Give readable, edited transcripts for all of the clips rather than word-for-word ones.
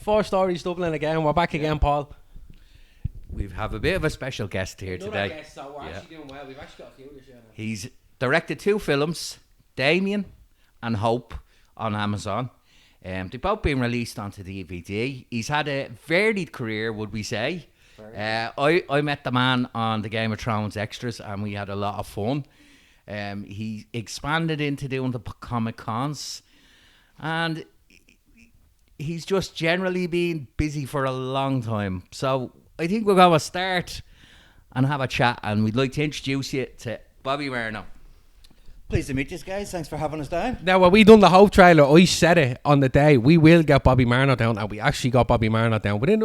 Four Stories Dublin again. We're back again, Paul. We have a bit of a special guest here today. Guest, so we're actually doing well. We've actually got a few this year now. He's directed 2 films, Damien and Hope, on Amazon. They've both been released onto DVD. He's had a varied career, would we say. I met the man on the Game of Thrones extras, and we had a lot of fun. He expanded into doing the Comic Cons, and he's just generally been busy for a long time. So I think we're going to start and have a chat, and we'd like to introduce you to Bobby Marno. Pleased to meet you guys. Thanks for having us down. Now, when we done the Hope trailer, I said it on the day, we will get Bobby Marno down, and we actually got Bobby Marno down within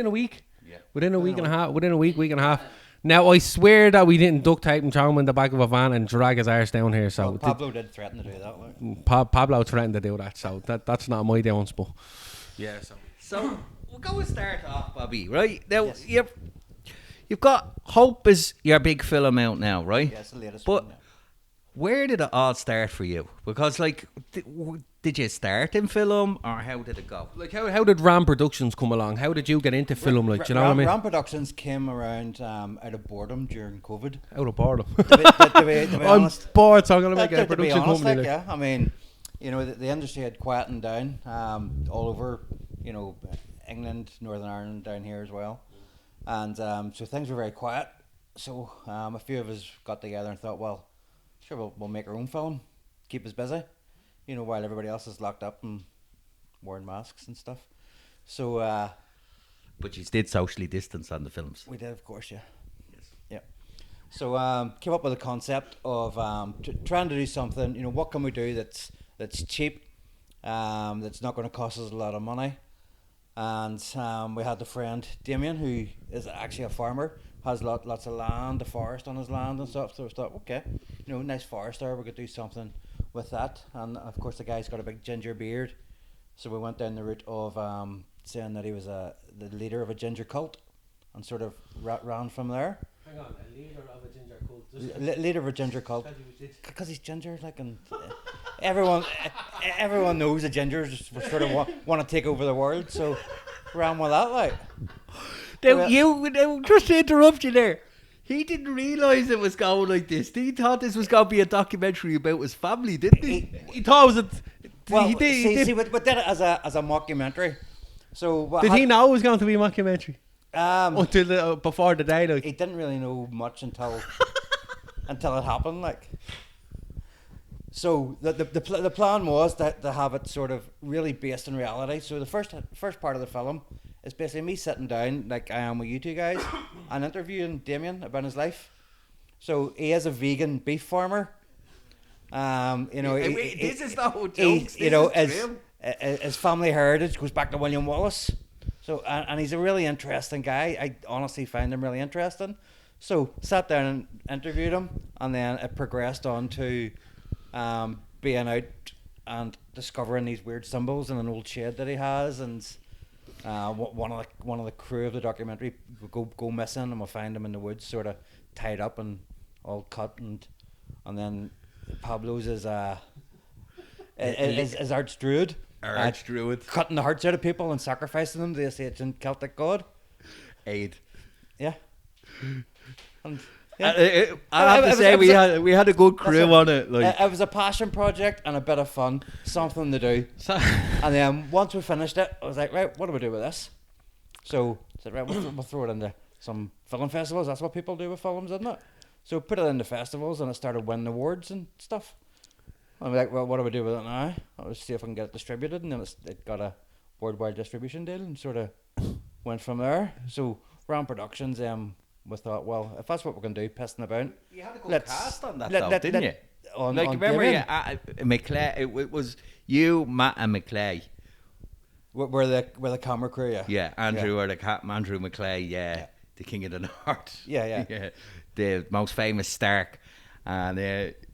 a week. Yeah. Within a week and a half. Now, I swear that we didn't duct tape and throw him in the back of a van and drag his arse down here. So well, Pablo did threaten to do that. Like. Pablo threatened to do that, so that's not my doings, but yeah. So we're going to start off, Bobby. Right now, yes. You've got Hope is your big film out now, right? Yes, the latest but one. Yeah. Where did it all start for you? Because, like, did you start in film, or how did it go? Like, how did Ram Productions come along? How did you get into film? Like, do you know what I mean? Ram Productions came around out of boredom during COVID. Out of boredom. To be I'm honest, bored, so I'm going to make a production company. Like, yeah, I mean, you know, the industry had quietened down all over, you know, England, Northern Ireland, down here as well, and so things were very quiet. So a few of us got together and thought, well, sure, we'll make our own film, keep us busy, you know, while everybody else is locked up and wearing masks and stuff. So, but you did socially distance on the films. We did, of course, yeah. Yes. Yeah. So came up with a concept of trying to do something. You know, what can we do that's cheap, that's not going to cost us a lot of money, and we had the friend Damien, who is actually a farmer. Has lots of land, the forest on his land and stuff. So we thought, okay, you know, nice forest there. We could do something with that. And of course, the guy's got a big ginger beard, so we went down the route of saying that he was the leader of a ginger cult, and sort of ran from there. Hang on, a leader of a ginger cult. Leader of a ginger cult, because he's ginger, like, and everyone knows the gingers sort of want to take over the world. So ran with that, like. Just to interrupt you there, he didn't realise it was going like this. He thought this was going to be a documentary about his family, didn't he? He thought it was well, he did. See, we did it as a mockumentary. So did he know it was going to be a mockumentary? Until before the day, like. He didn't really know much until it happened, like. So the plan was to have it sort of really based in reality. So the first part of the film is basically me sitting down, like I am with you two guys, and interviewing Damien about his life. So he is a vegan beef farmer. You know, this is the whole joke. You know, his family heritage goes back to William Wallace. So and he's a really interesting guy. I honestly find him really interesting. So sat down and interviewed him, and then it progressed on to being out and discovering these weird symbols in an old shed that he has, and one of the crew of the documentary go missing, and we'll find him in the woods, sort of tied up and all cut, and then Pablo's is archdruid. Archdruid. Cutting the hearts out of people and sacrificing them to this ancient Celtic god. Aid. Yeah. And I have to say we had a good crew on it. Like. It was a passion project and a bit of fun, something to do. And then once we finished it, I was like, right, what do we do with this? So I said, right, we'll throw it into some film festivals. That's what people do with films, isn't it? So put it into festivals, and it started winning awards and stuff. I'm like, well, what do we do with it now? I'll see if I can get it distributed, and then it got a worldwide distribution deal, and sort of went from there. So Ram Productions, we thought, well, if that's what we're going to do, pissing about. You had a good cast on that, didn't you? Remember, McClay, it was you, Matt, and McClay. We're the camera crew, yeah. Yeah, Andrew McClay, yeah, the King of the North. Yeah. The most famous Stark, and it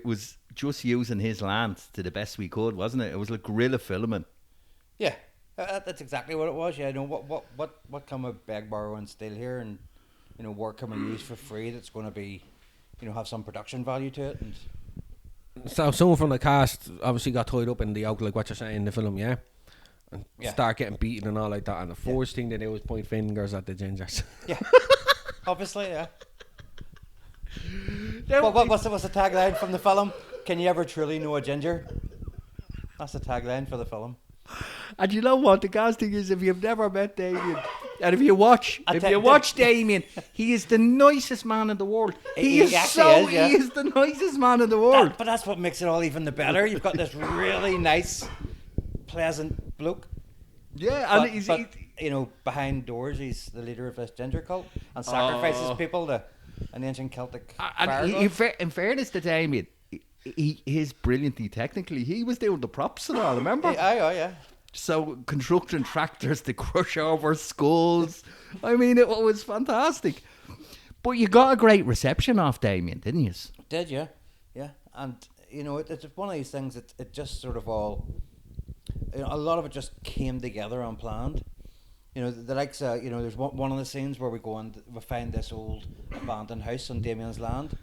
was just using his land to the best we could, wasn't it? It was like guerrilla filming. Yeah, that's exactly what it was. Yeah, you know, what can we beg, borrow, and steal here, and you know, what can we use for free that's going to be, you know, have some production value to it. And so someone from the cast obviously got tied up in the oak, like what you're saying in the film, yeah. and Yeah. start getting beaten and all like that. And the first thing they do is point fingers at the gingers. Yeah. Obviously, yeah. What's the tagline from the film? Can you ever truly know a ginger? That's the tagline for the film. And you know what? The gas thing is, if you've never met Damien, and if you watch Damien, he is the nicest man in the world. He is the nicest man in the world. But that's what makes it all even the better. You've got this really nice, pleasant bloke. Yeah, and but you know, behind doors, he's the leader of this ginger cult and sacrifices people to an ancient Celtic. And in fairness to Damien, he is brilliantly technically. He was doing the props and all, remember? Yeah. So constructing tractors to crush over skulls. I mean, it was fantastic. But you got a great reception off Damien, didn't you? Did you? Yeah. And you know, it's one of these things that it just sort of all. You know, a lot of it just came together unplanned. You know, the likes of, you know, there's one of the scenes where we go and we find this old abandoned house on Damien's land,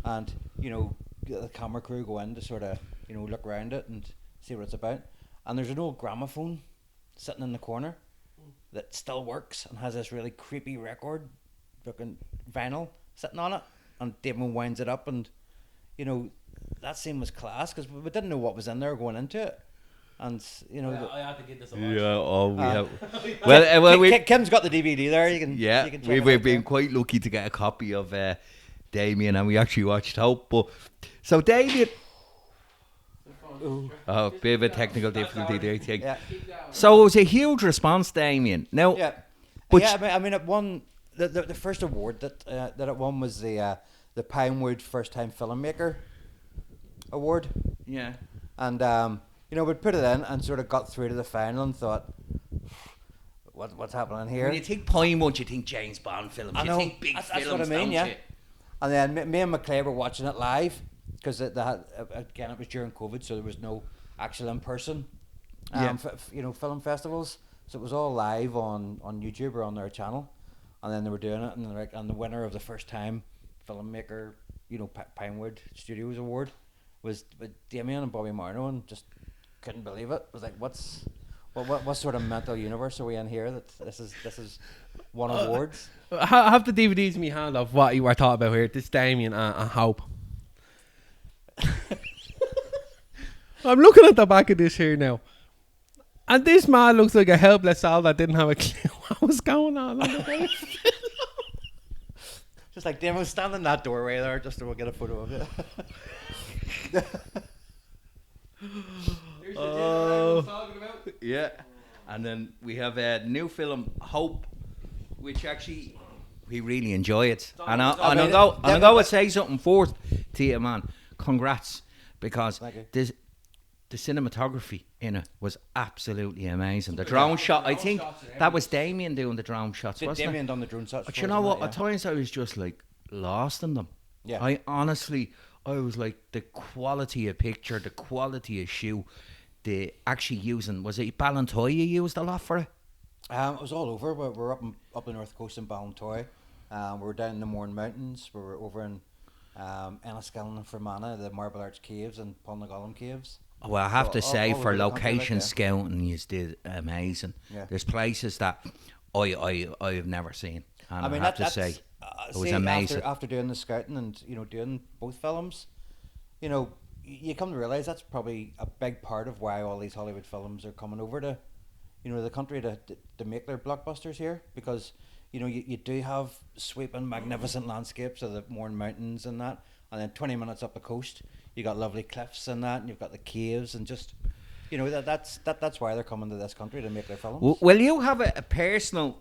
and you know, the camera crew go in to sort of, you know, look around it and see what it's about. And there's an old gramophone sitting in the corner that still works and has this really creepy record looking vinyl sitting on it, and Damien winds it up, and you know, that scene was class because we didn't know what was in there going into it. And you know, I have to give this a watch. Yeah, we have. Well, Kim's got the DVD there. You can check we've been quite lucky to get a copy of Damien, and we actually watched Hope. But so Damien, bit of a technical difficulty there, I think. Yeah. So it was a huge response, Damien. Now, I mean, it won the first award that it won was the Pinewood First Time Filmmaker Award. Yeah, and you know, we'd put it in and sort of got through to the final and thought, what's happening here? when you think Pinewood, you think James Bond films. You think big films, that's what I mean, don't yeah. you? And then me and McClay were watching it live because it was during COVID, so there was no actual in person, you know, film festivals. So it was all live on YouTube or on their channel, and then they were doing it, and they're like, and the winner of the First Time Filmmaker, you know, Pinewood Studios Award was with Damien and Bobby Marno, and just couldn't believe it. It was like, what sort of mental universe are we in here that this is won awards? I have the DVDs in my hand of what you were talking about here. This Damien and Hope. I'm looking at the back of this here now, and this man looks like a helpless soul that didn't have a clue what was going on. Just like Damien was standing in that doorway there just to get a photo of it. Yeah, and then we have a new film, Hope, which actually we really enjoy it. And I'm going to say something first to you, man. Congrats, because the cinematography in it was absolutely amazing. The drone shot, I think that was Damien doing the drone shots, wasn't it? Damien done the drone shots. But you know what? At times I was just like lost in them. Yeah. I was like, the quality of picture, the quality of shoe, the actually using, was it Ballantoy you used a lot for it? It was all over. We're up the north coast in Ballantoy. We were down in the Mourne Mountains. We were over in Enniskillen and Fermanagh, the Marble Arch Caves and Polnagollum Caves. Well, I have to say, all for over the country, location like, yeah. scouting, you did amazing. Yeah. There's places that I've never seen, and I mean, have to say, it was see, amazing. After doing the scouting and, you know, doing both films, you know, you come to realise that's probably a big part of why all these Hollywood films are coming over to, you know, the country to make their blockbusters here, because, you know, you do have sweeping, magnificent landscapes of the Mourne Mountains and that, and then 20 minutes up the coast, you got lovely cliffs and that, and you've got the caves, and just, you know, that's why they're coming to this country to make their films. Well, you have a personal,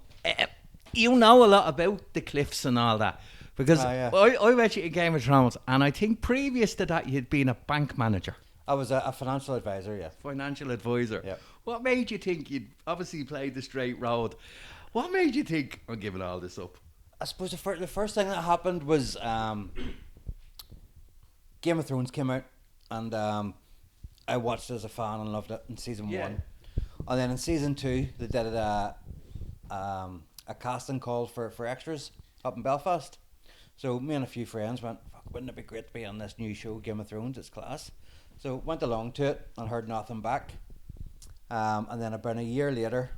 you know a lot about the cliffs and all that, because I met you in Game of Thrones, and I think previous to that you'd been a bank manager. I was a financial advisor, yeah. Financial advisor. Yeah. What made you think you'd obviously played the straight road? What made you think, I'm giving all this up? I suppose the first thing that happened was Game of Thrones came out, and I watched it as a fan and loved it in season 1. And then in season 2, they did a casting call for extras up in Belfast. So me and a few friends went, fuck, wouldn't it be great to be on this new show, Game of Thrones? It's class. So went along to it and heard nothing back. And then about a year later,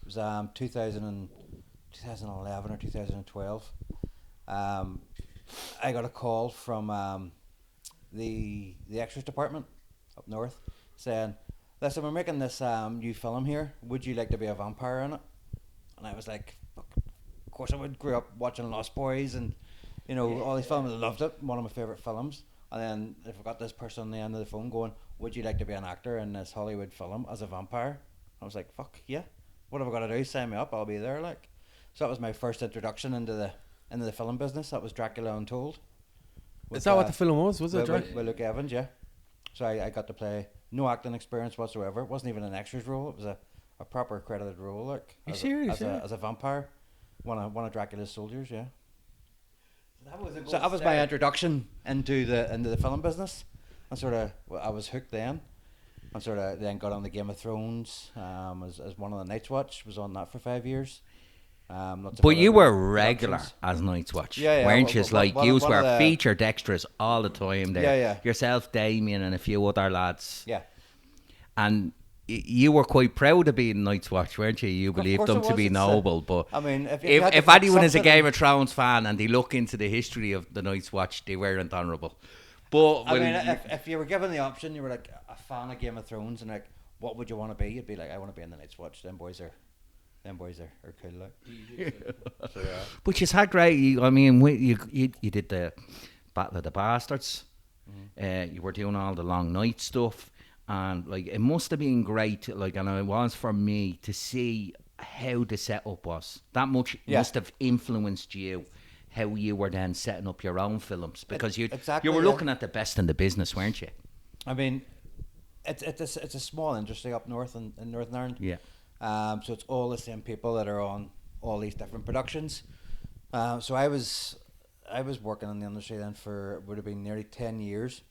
it was 2011 or 2012, I got a call from the extras department up north saying, listen, we're making this new film here. Would you like to be a vampire in it? And I was like, fuck, of course I would. Grew up watching Lost Boys and, you know, all these films. I loved it. One of my favourite films. And then if I got this person on the end of the phone going, would you like to be an actor in this Hollywood film as a vampire? I was like, fuck yeah. What have I got to do? Sign me up. I'll be there. Like, so that was my first introduction into the film business. That was Dracula Untold. Is that what the film was? Was it? With Luke Evans, yeah. So I got to play, no acting experience whatsoever. It wasn't even an extras role. It was a proper credited role. Like, Are you serious? As a vampire, one of Dracula's soldiers, yeah. So That was my introduction into the film business, and sort of I was hooked then, and sort of then got on the Game of Thrones as one of the Night's Watch. Was on that for 5 years. But you were regular as Night's Watch, weren't you? You were featured extras all the time there. Yeah. Yourself, Damien, and a few other lads. Yeah. And you were quite proud of being Night's Watch, weren't you? You believed them to be noble. But I mean, if anyone is a Game of Thrones fan and they look into the history of the Night's Watch, they weren't honourable. But I mean, if you were given the option, you were like a fan of Game of Thrones, and like, what would you want to be? You'd be like, I want to be in the Night's Watch. Them boys are cool, like. So, yeah. But you had great. You did the Battle of the Bastards. You were doing all the long night stuff, and like it must have been great. Like, and it was for me to see how the setup was. That much must have influenced you. How you were then setting up your own films, because you were looking at the best in the business, weren't you? I mean, it's a small industry up north in Northern Ireland. Yeah. So it's all the same people that are on all these different productions. So I was working in the industry then for, would have been nearly 10 years.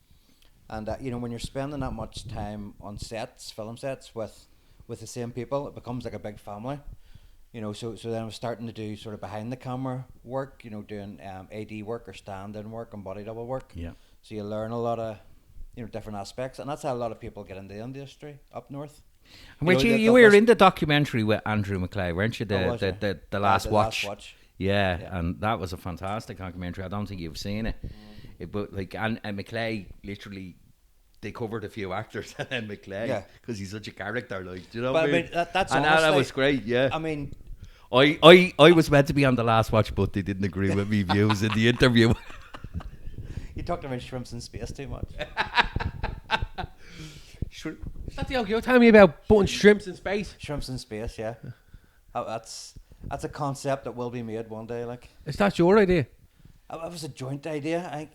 And you know, when you're spending that much time on sets, film sets with the same people, it becomes like a big family. You know, so then I was starting to do sort of behind the camera work, you know, doing AD work or stand-in work and body double work. Yeah. So you learn a lot of, you know, different aspects, and that's how a lot of people get into the industry up north. And you were in the documentary with Andrew McClay, weren't you? The Last Watch. Yeah, and that was a fantastic documentary. I don't think you've seen it. But like, and McClay literally, they covered a few actors and then McClay, because he's such a character, like, do you know what I mean? That's and honestly, that was great. Yeah, I mean, I was meant to be on The Last Watch, but they didn't agree with me views in the interview. You talked about shrimps in space too much. Is that the old tell me about putting shrimps in space? Shrimps in space, yeah. That's a concept that will be made one day. Like, Is that your idea? it was a joint idea. I,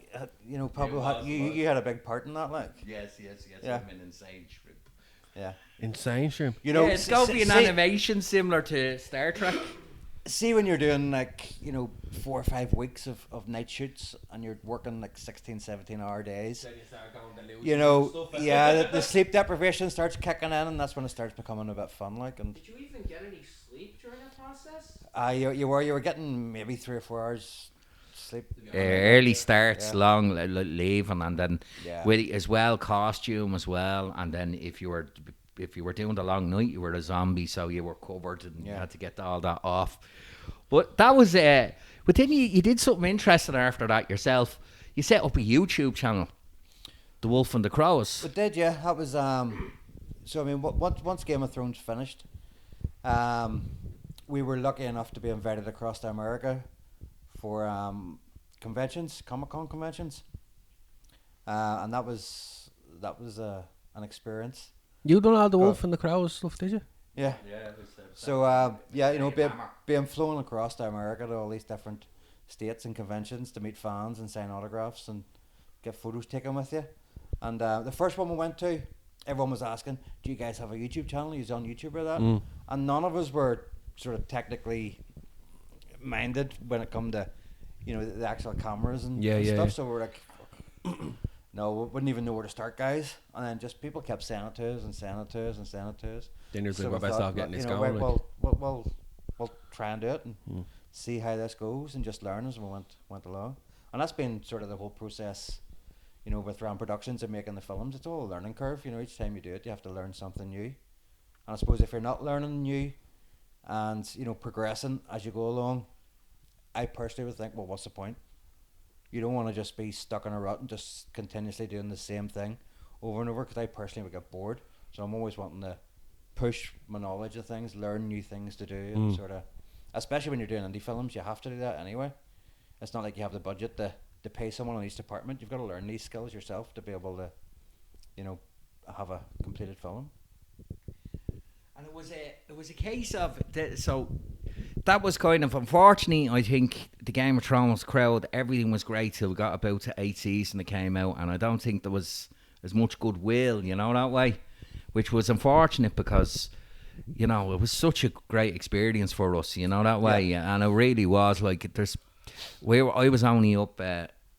you know, Pablo had you had a big part in that. Like, Yes. Yeah. I'm an insane shrimp. yeah. Insane shrimp. You know, It's going to be an animation similar to Star Trek. See, when you're doing like, you know, 4 or 5 weeks of night shoots and you're working like 16, 17-hour days, you know, the sleep deprivation starts kicking in, and that's when it starts becoming a bit fun. Like, and Did you even get any sleep during that process? you were getting maybe 3 or 4 hours sleep. Early starts, long leaving, and then Yeah. with as well costume as well, and then if you were doing the long night, you were a zombie, so you were covered and you had to get all that off. But that was but then you did something interesting after that yourself. You set up a YouTube channel, The Wolf and the Crows. It did, yeah. That was so I mean, once Game of Thrones finished, we were lucky enough to be invited across to America for conventions, Comic-Con conventions, and that was an experience. You done all the Wolf and the Crows stuff, did you? Yeah. So you know, being flown across to America to all these different states and conventions to meet fans and sign autographs and get photos taken with you. And the first one we went to, everyone was asking, "Do you guys have a YouTube channel? You're on YouTube or that?" And none of us were sort of technically minded when it come to, you know, the actual cameras and stuff. Yeah. So we're like, no, we wouldn't even know where to start, guys. And then just people kept saying it to us and saying it to us and saying it to us. Then there's So like, we I best thought, off getting you this know, going. right, like. we'll try and do it and see how this goes and just learn as we went along. And that's been sort of the whole process, you know, with Ram Productions and making the films. It's all a learning curve. You know, each time you do it, you have to learn something new. And I suppose if you're not learning new and, progressing as you go along, I personally would think, well, what's the point? You don't want to just be stuck in a rut and just continuously doing the same thing over and over, because I personally would get bored. So I'm always wanting to push my knowledge of things, learn new things to do, and sort of, especially when you're doing indie films, you have to do that anyway. It's not like you have the budget to pay someone in each department. You've got to learn these skills yourself to be able to, have a completed film. And it was a case of so that was kind of, unfortunately, I think the Game of Thrones crowd, everything was great till we got about to 8 seasons that came out, and I don't think there was as much goodwill, that way, which was unfortunate because, it was such a great experience for us, that way, and it really was. Like, I was only up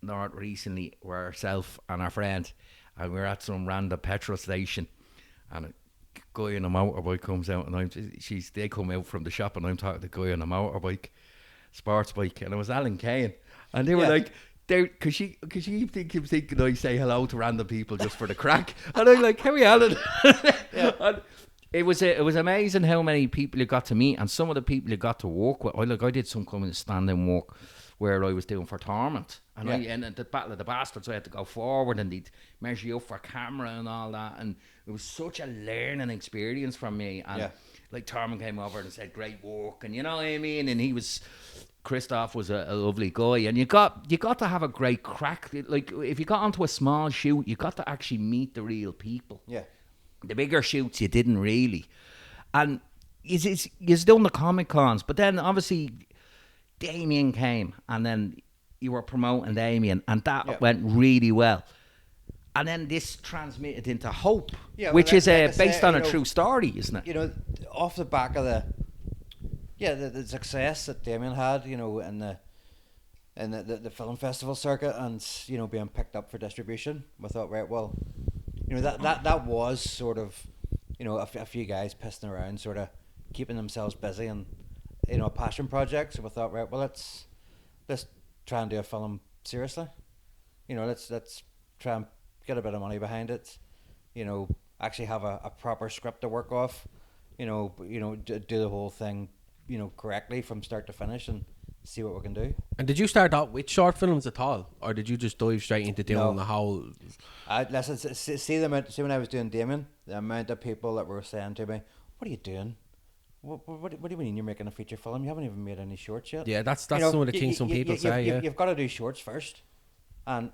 north recently with ourselves and our friend, and we were at some random petrol station, and a guy on a motorbike comes out, and they come out from the shop, and I'm talking to the guy on a motorbike, sports bike, and it was Alan Kane, and they were like, because she keeps thinking I say hello to random people just for the crack, and I'm like, how are you, Alan? And it was amazing how many people you got to meet, and some of the people you got to work with. I did some kind of stand-in work where I was doing for Torment, and and at the Battle of the Bastards, I had to go forward, and they'd measure you up for camera and all that, and it was such a learning experience for me. And like, Torment came over and said, great work, and you know what I mean, and Christoph was a lovely guy, and you got to have a great crack. Like, if you got onto a small shoot, you got to actually meet the real people. Yeah. The bigger shoots, you didn't really. And you've done the Comic Cons, but then obviously Damien came, and then you were promoting Damien, and that went really well. And then this transmitted into Hope, which is based on a true story, isn't it? Off the back of the success that Damien had, in the film festival circuit, and being picked up for distribution, we thought, right, well, that was sort of, a few guys pissing around, sort of keeping themselves busy, and a passion project. So we thought, right, well, let's try and do a film seriously. Let's try and get a bit of money behind it. Actually have a proper script to work off. Do the whole thing, correctly from start to finish, and see what we can do. And did you start out with short films at all, or did you just dive straight into doing the whole? Listen, see when I was doing Damien, the amount of people that were saying to me, "What are you doing? What do you mean you're making a feature film? You haven't even made any shorts yet." Yeah, that's some of the things some people say. You've got to do shorts first, and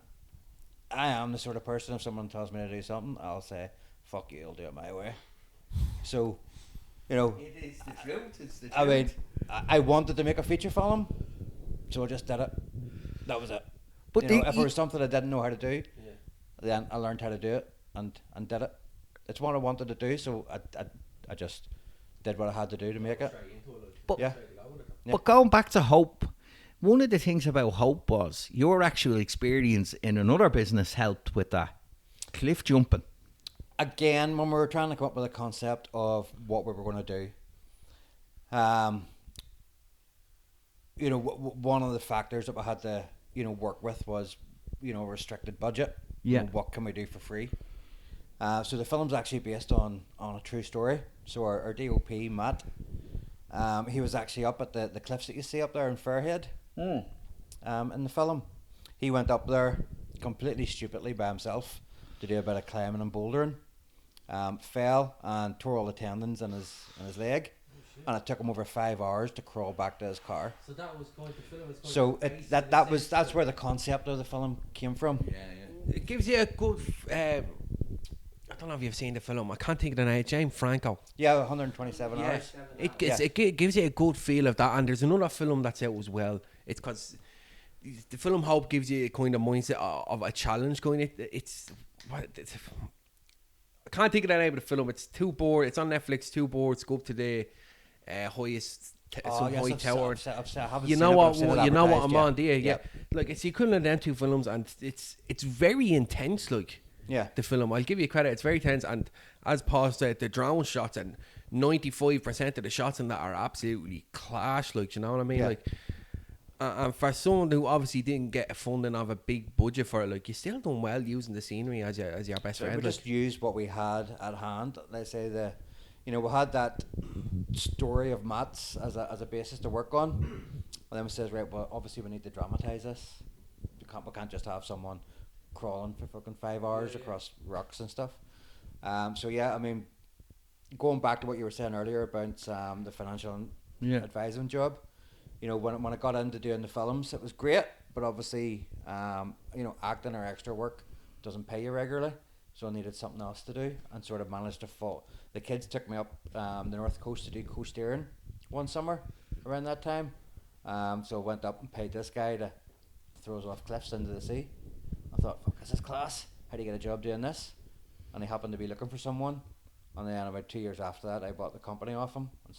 I am the sort of person, if someone tells me to do something, I'll say, "Fuck you, I'll do it my way." So, it is the truth. It's the truth. I mean, I wanted to make a feature film, so I just did it. That was it. But if it was something I didn't know how to do, then I learned how to do it and did it. It's what I wanted to do, so I just did what I had to do to make it. But going back to Hope, one of the things about Hope was your actual experience in another business helped with that. Cliff jumping. Again, when we were trying to come up with a concept of what we were going to do, one of the factors that we had to, work with was, a restricted budget. Yeah. What can we do for free? So the film's actually based on a true story. So our DOP, Matt, he was actually up at the cliffs that you see up there in Fairhead. In the film, he went up there completely stupidly by himself to do a bit of climbing and bouldering. Fell and tore all the tendons in his leg, and it took him over 5 hours to crawl back to his car. So that was going to film. So that's where the concept of the film came from. Yeah. It gives you a good. I don't know if you've seen the film. I can't think of the name. James Franco. Yeah, 127 hours. It gives you a good feel of that. And there's another film that's out as well. It's because the film Hope gives you a kind of mindset of a challenge going. I can't think of the name of the film. It's Too Bored. It's on Netflix. Too Bored. Go up to the highest high tower. You know what I'm on, do you? Yeah. Like, it's the equivalent of them two films, and it's very intense. Like, the film, I'll give you credit. It's very tense, and as Paul said, the drone shots and 95% of the shots in that are absolutely clash. Like, you know what I mean? Like. And for someone who obviously didn't get funding of a big budget for it, like, you still done well using the scenery as your best friend. We just used what we had at hand. Let's say you know, we had that story of Matt's as a basis to work on, and then we says, right, well, obviously we need to dramatise this. We can't just have someone crawling for fucking 5 hours across rocks and stuff. So yeah, I mean, going back to what you were saying earlier about the financial advising job, you know, when I got into doing the films, it was great, but obviously, you know, acting or extra work doesn't pay you regularly, so I needed something else to do, and sort of managed to fall. The kids took me up the north coast to do coasteering one summer around that time, so I went up and paid this guy to throw us off cliffs into the sea. I thought, fuck, this is class. How do you get a job doing this? And he happened to be looking for someone. And then about 2 years after that, I bought the company off him and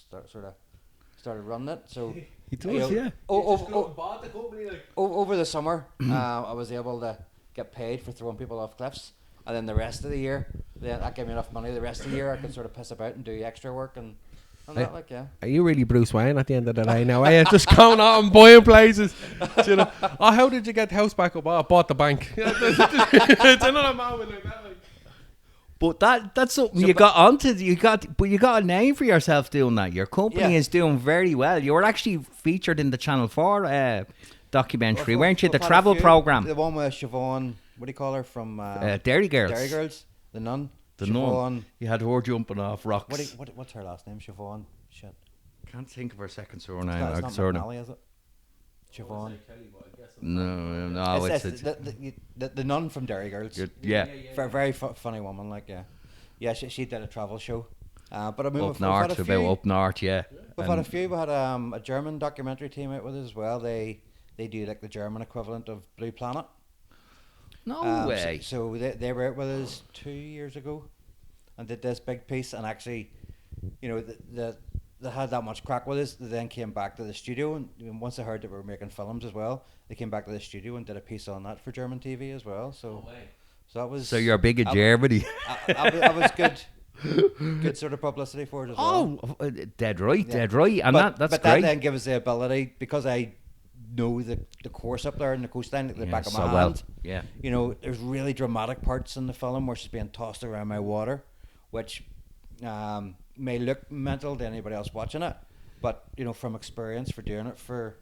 started running it. So He does, yeah. Bought the company, like. Over the summer, I was able to get paid for throwing people off cliffs. And then the rest of the year, that gave me enough money. The rest of the year, I could sort of piss about and do extra work and that, like, yeah. Are you really Bruce Wayne at the end of the day now? Are you just going out and buying places? You know? Oh, how did you get the house back up? Oh, I bought the bank. It's another moment like that. Like. But that's something you got onto. You got a name for yourself doing that. Your company is doing very well. You were actually featured in the Channel 4 documentary, weren't you? The travel program. The one with Siobhán, what do you call her, from Derry Girls. Derry Girls, the nun. The Siobhán, nun. You had her jumping off rocks. What's her last name? Siobhán. Shit. Can't think of her second It's surname. not McNally, is it? Siobhán. No, it's the nun from Derry Girls. Yeah. Very funny woman, like, yeah. Yeah, she did a travel show. But I mean, Up north, yeah. We've had a few. We had a German documentary team out with us as well. They do like the German equivalent of Blue Planet. No way. So they were out with us 2 years ago and did this big piece. And actually, you know, they had that much crack with us. They then came back to the studio, and once they heard that we were making films as well, they came back to the studio and did a piece on that for German TV as well. So, so that was. So you're big in Germany. I was good. Good sort of publicity for it as well. Oh, dead right. And that's but great. that then gives us the ability, because I know the course up there in the coastline at the back of my hand. Yeah. You know, there's really dramatic parts in the film where she's being tossed around my water, which may look mental to anybody else watching it, but you know, from experience for doing it for,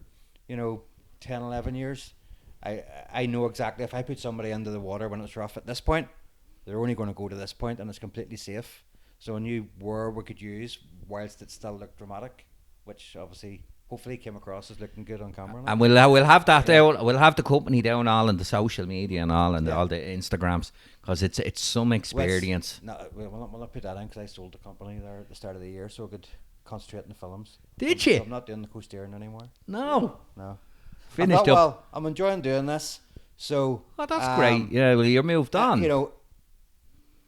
you know, 10, 11 years, I know exactly if I put somebody into the water when it's rough at this point, they're only going to go to this point and it's completely safe. So a new word we could use whilst it still looked dramatic, which obviously hopefully came across as looking good on camera. And we'll have that down. We'll have the company down all in the social media and all, and all the Instagrams, because it's some experience. We'll not put that in because I sold the company there at the start of the year, so I could concentrate on the films. Did you? So I'm not doing the coasteering anymore. No. Finished up. Well, I'm enjoying doing this. So. Oh, that's great. Yeah, well, you're moved on. You know.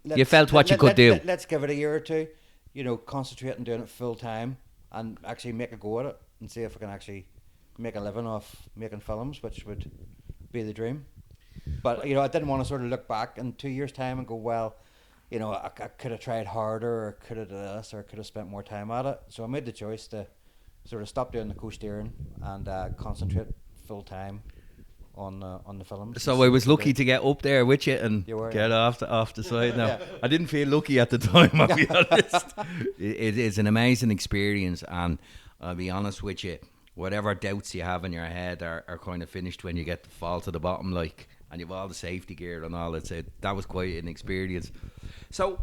You felt what you could do. Let's give it a year or two. You know, concentrate on doing it full time and actually make a go at it and see if I can actually make a living off making films, which would be the dream. But you know, I didn't want to sort of look back in 2 years' time and go, well, you know, I could have tried harder, or could have done this, or could have spent more time at it. So I made the choice to sort of stop doing the coasteering and concentrate full time on the films. So I was lucky to get up there with you and get off the side. Now I didn't feel lucky at the time, I'll be honest. It is an amazing experience, and I'll be honest with you, whatever doubts you have in your head are kind of finished when you get to fall to the bottom, like, and you've all the safety gear and all. That was quite an experience. So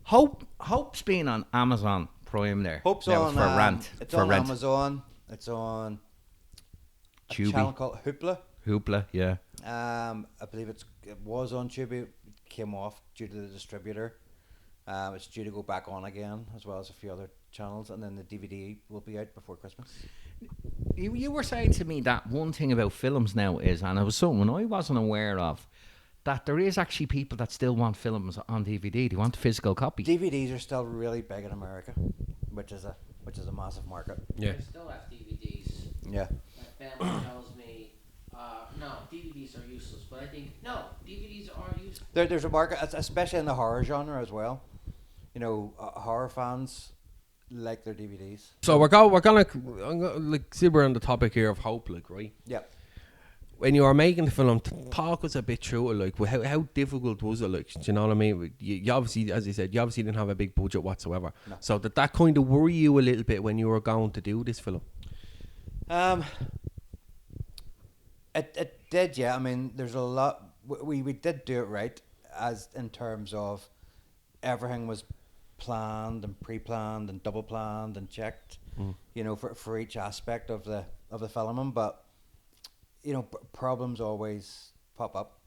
Hope's been on Amazon Prime there. Hope's now on for rent. It's for on rent. Amazon. It's on a Tubi. channel called Hoopla, yeah. I believe it was on Tubi. It came off due to the distributor. It's due to go back on again, as well as a few other channels, and then the DVD will be out before Christmas. You were saying to me that one thing about films now is, and it was something I wasn't aware of, that there is actually people that still want films on DVD. They want a physical copy. DVDs are still really big in America, which is a massive market. Yeah. I still have DVDs. Yeah. My family tells me, no, DVDs are useless. But I think, no, DVDs are useful. There's a market, especially in the horror genre as well. You know, horror fans like their DVDs. So we're gonna like, see, we're on the topic here of Hope, like, right? Yeah. when you were making the film, talk us a bit through it. Like, how difficult was it? Like, do you know what I mean? You obviously, as you said, you obviously didn't have a big budget whatsoever. No. So did that kind of worry you a little bit when you were going to do this film? It did, yeah. I mean, there's a lot. We did do it right, as in terms of everything was planned and pre-planned and double planned and checked. You know, for each aspect of the filming, but you know, problems always pop up.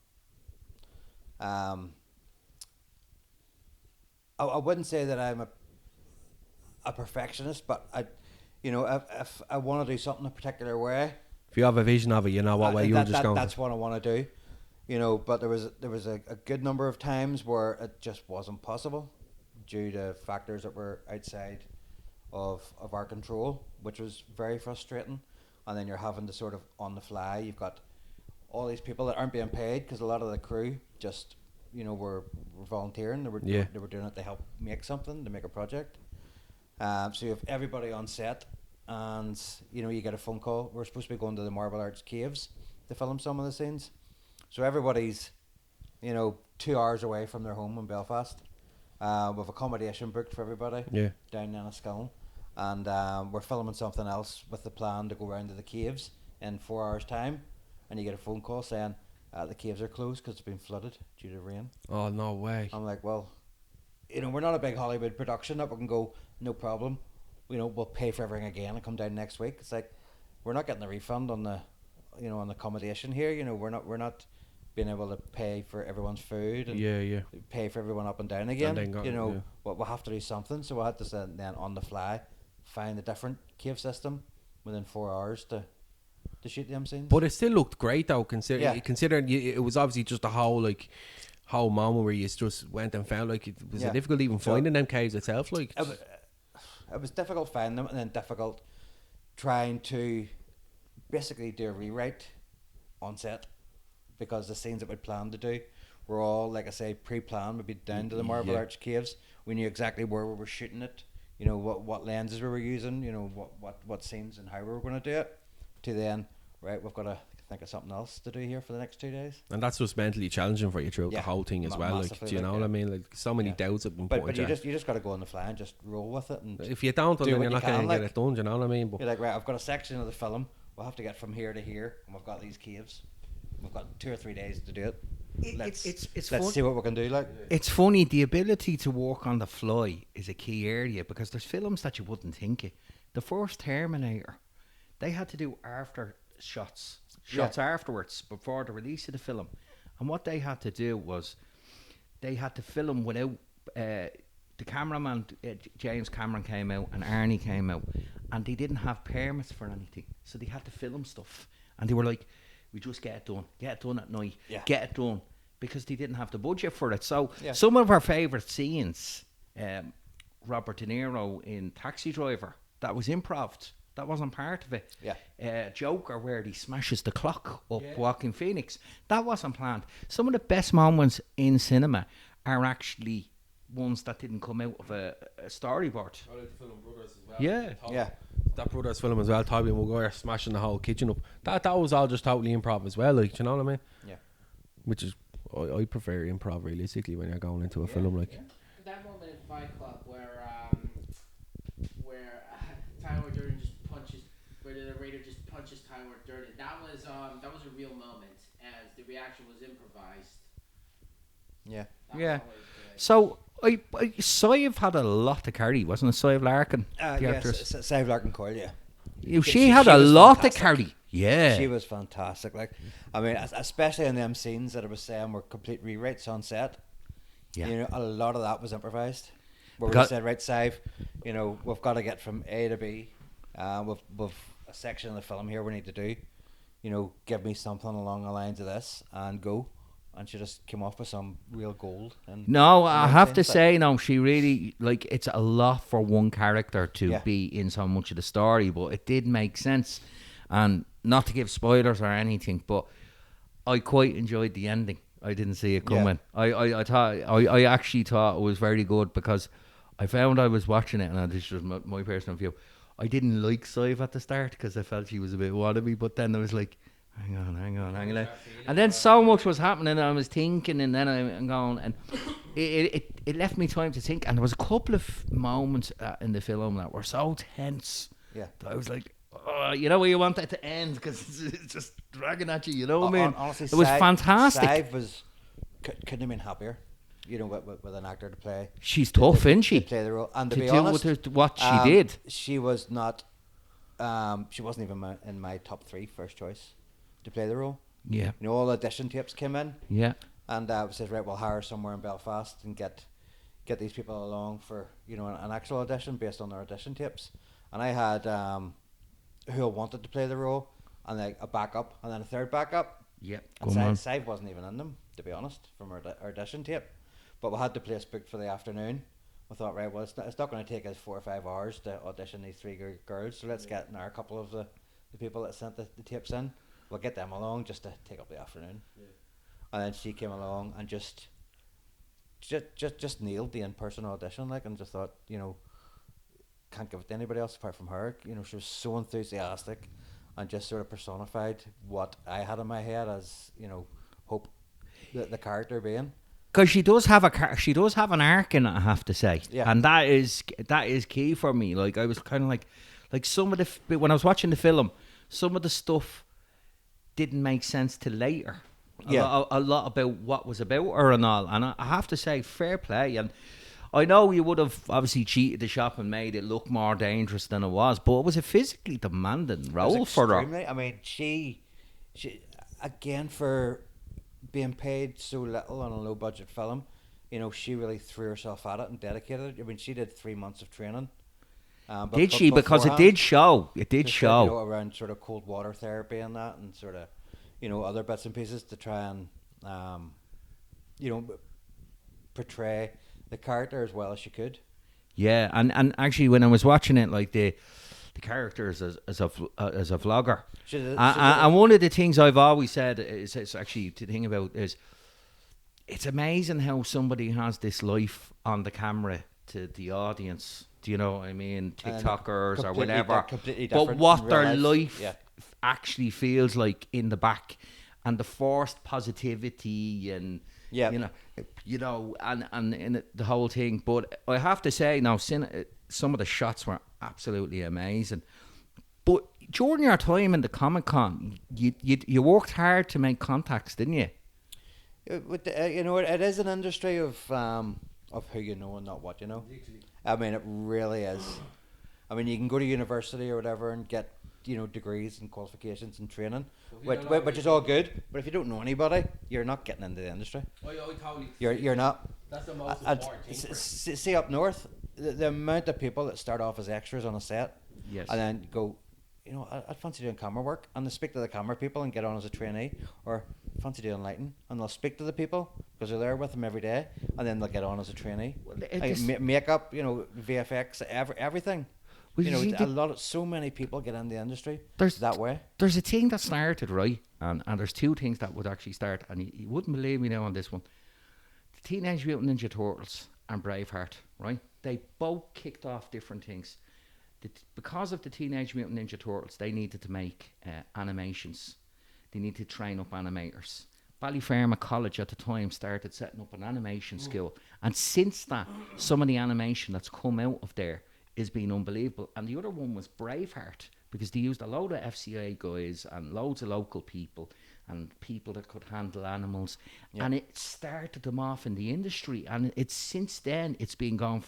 I wouldn't say that I'm a perfectionist, but if I want to do something a particular way, If you have a vision of it, you know what way you're just going. That's what I want to do, you know. But there was a good number of times where it just wasn't possible due to factors that were outside of our control, which was very frustrating. And then you're having to sort of on the fly. You've got all these people that aren't being paid because a lot of the crew just, you know, were volunteering. They were doing it to help make something, to make a project. So you have everybody on set, and you know, you get a phone call. We're supposed to be going to the Marble Arch Caves to film some of the scenes. So everybody's, you know, 2 hours away from their home in Belfast. With accommodation booked for everybody. Yeah. Down in Enniskillen. And we're filming something else with the plan to go round to the caves in 4 hours' time, and you get a phone call saying the caves are closed because it's been flooded due to rain. Oh, no way. I'm like, well, you know, we're not a big Hollywood production that we can go, no problem, you know, we'll pay for everything again and come down next week. It's like, we're not getting a refund on the, you know, on the accommodation here. You know, we're not being able to pay for everyone's food and pay for everyone up and down again. And then you know, we'll have to do something. So we had to then on the fly find a different cave system within 4 hours to shoot them scenes. But it still looked great though, considering it was obviously just a whole moment where you just went and found, like, was it difficult even finding them caves itself? Like, it was difficult finding them, and then difficult trying to basically do a rewrite on set, because the scenes that we'd planned to do were all, like I say, pre-planned. We'd be down to the Marble Arch Caves. We knew exactly where we were shooting it. You know, what lenses we were using, you know, what scenes and how we were going to do it, to then, right, we've got to think of something else to do here for the next 2 days. and that's just mentally challenging for you throughout the whole thing as well. Like, do you know what I mean? Like, so many doubts have been put But into you just got to go on the fly and just roll with it. And if you don't, then you're not going to get it done. Do you know what I mean? But you're like, right, I've got a section of the film. We'll have to get from here to here, and we've got these caves. We've got 2 or 3 days to do it. Let's see what we can do. Like, it's funny, the ability to work on the fly is a key area, because there's films that you wouldn't think it. The first Terminator, they had to do after shots afterwards before the release of the film, and what they had to do was they had to film without the cameraman, James Cameron came out and Arnie came out, and they didn't have permits for anything, so they had to film stuff, and they were like, we just get it done at night, get it done, because they didn't have the budget for it. So some of our favourite scenes, Robert De Niro in Taxi Driver, that was improv. That wasn't part of it. Joker, where he smashes the clock up Joaquin Phoenix, that wasn't planned. Some of the best moments in cinema are actually ones that didn't come out of a storyboard. I like the film Brothers as well. Yeah. That Brothers film as well, Toby Maguire smashing the whole kitchen up. That was all just totally improv as well, like, do you know what I mean? Yeah. Which is, I prefer improv realistically when you're going into a film, like. That moment in Fight Club where Tyler Durden just punches, where the narrator just punches Tyler Durden. That was a real moment, as the reaction was improvised. Yeah. That was always good. So Sadhbh had a lot to carry, wasn't it? Sadhbh Larkin, the actress. Sadhbh Larkin Coyle, yeah. She had a was lot fantastic. to carry. Yeah. She was fantastic. Like, I mean, especially in them scenes that I was saying were complete rewrites on set. Yeah. You know, a lot of that was improvised. Where we Because- said, right, Sadhbh, you know, we've got to get from A to B. We've a section of the film here we need to do. You know, give me something along the lines of this and go. And she just came off with some real gold. And No, I have to but- say, no, she really, like, it's a lot for one character to Yeah. be in so much of the story, but it did make sense. And not to give spoilers or anything, but I quite enjoyed the ending. I didn't see it coming. I actually thought it was very good, because I found I was watching it, and this was my personal view. I didn't like Sadhbh at the start because I felt she was a bit wannabe, but then I was like, hang on. And then so much was happening, and I was thinking, and then I'm going, and it left me time to think. And there was a couple of moments in the film that were so tense. Yeah. That I was like, oh, you know where you want that to end, because it's just dragging at you. You know what I mean? Honestly, it was fantastic. Sadhbh couldn't have been happier. You know, with an actor to play. She's tough, isn't she? To play the role, and to be do honest, with what she did. She was not. She wasn't even in my top 3 first choice to play the role. Yeah. You know, all audition tapes came in. Yeah. And says, right, we'll hire somewhere in Belfast and get these people along for, you know, an actual audition based on their audition tapes. And I had who I wanted to play the role, and like a backup, and then a third backup. Yep. And Sadhbh wasn't even in them, to be honest, from our audition tape. But we had the place booked for the afternoon. We thought, right, well, it's not going to take us 4 or 5 hours to audition these 3 girls, so let's get a couple of the people that sent the tapes in. We'll get them along just to take up the afternoon. Yeah. And then she came along and just nailed the in-person audition, like, and just thought, you know, can't give it to anybody else apart from her. You know, she was so enthusiastic and just sort of personified what I had in my head as, you know, Hope, the character being. Because she does have an arc in it, I have to say, yeah. And that is key for me. Like, I was kind of like some of the when I was watching the film, some of the stuff didn't make sense till later. A lot about what was about her and all, and I have to say, fair play. And I know you would have obviously cheated the shop and made it look more dangerous than it was, but it was a physically demanding role for her. I mean, she again, for being paid so little on a low budget film, you know, she really threw herself at it and dedicated. I mean, she did 3 months of training. Did she? Because it did show. It did show. You know, around sort of cold water therapy and that, and sort of, you know, other bits and pieces to try and, you know, portray the character as well as she could. Yeah, and actually, when I was watching it, like the characters as a vlogger, and one of the things I've always said is actually the thing about is, it's amazing how somebody has this life on the camera to the audience. Do you know what I mean? TikTokers or whatever. But what their life actually feels like in the back, and the forced positivity, and you know, and in the whole thing. But I have to say now, some of the shots were absolutely amazing. But during your time in the Comic-Con, you worked hard to make contacts, didn't you? You know, it is an industry of who you know and not what you know. I mean, it really is. I mean, you can go to university or whatever and get, you know, degrees and qualifications and training, which is all good. But if you don't know anybody, you're not getting into the industry. You're not. That's the most important thing. See up north, the amount of people that start off as extras on a set, yes, and then go, you know, I'd fancy doing camera work, and they speak to the camera people and get on as a trainee, or fancy doing lighting, and they'll speak to the people because they're there with them every day, and then they'll get on as a trainee. Well, makeup, you know, VFX, everything. Well, you know, so many people get in the industry that way. There's a thing that started, right, and there's 2 things that would actually start, and you wouldn't believe me now on this one. The Teenage Mutant Ninja Turtles and Braveheart, right? They both kicked off different things. Because of the Teenage Mutant Ninja Turtles, they needed to make animations. They needed to train up animators. Ballyfermot College at the time started setting up an animation school. And since that, some of the animation that's come out of there is been unbelievable. And the other one was Braveheart, because they used a load of FCA guys and loads of local people and people that could handle animals. Yep. And it started them off in the industry. And it's since then, it's been going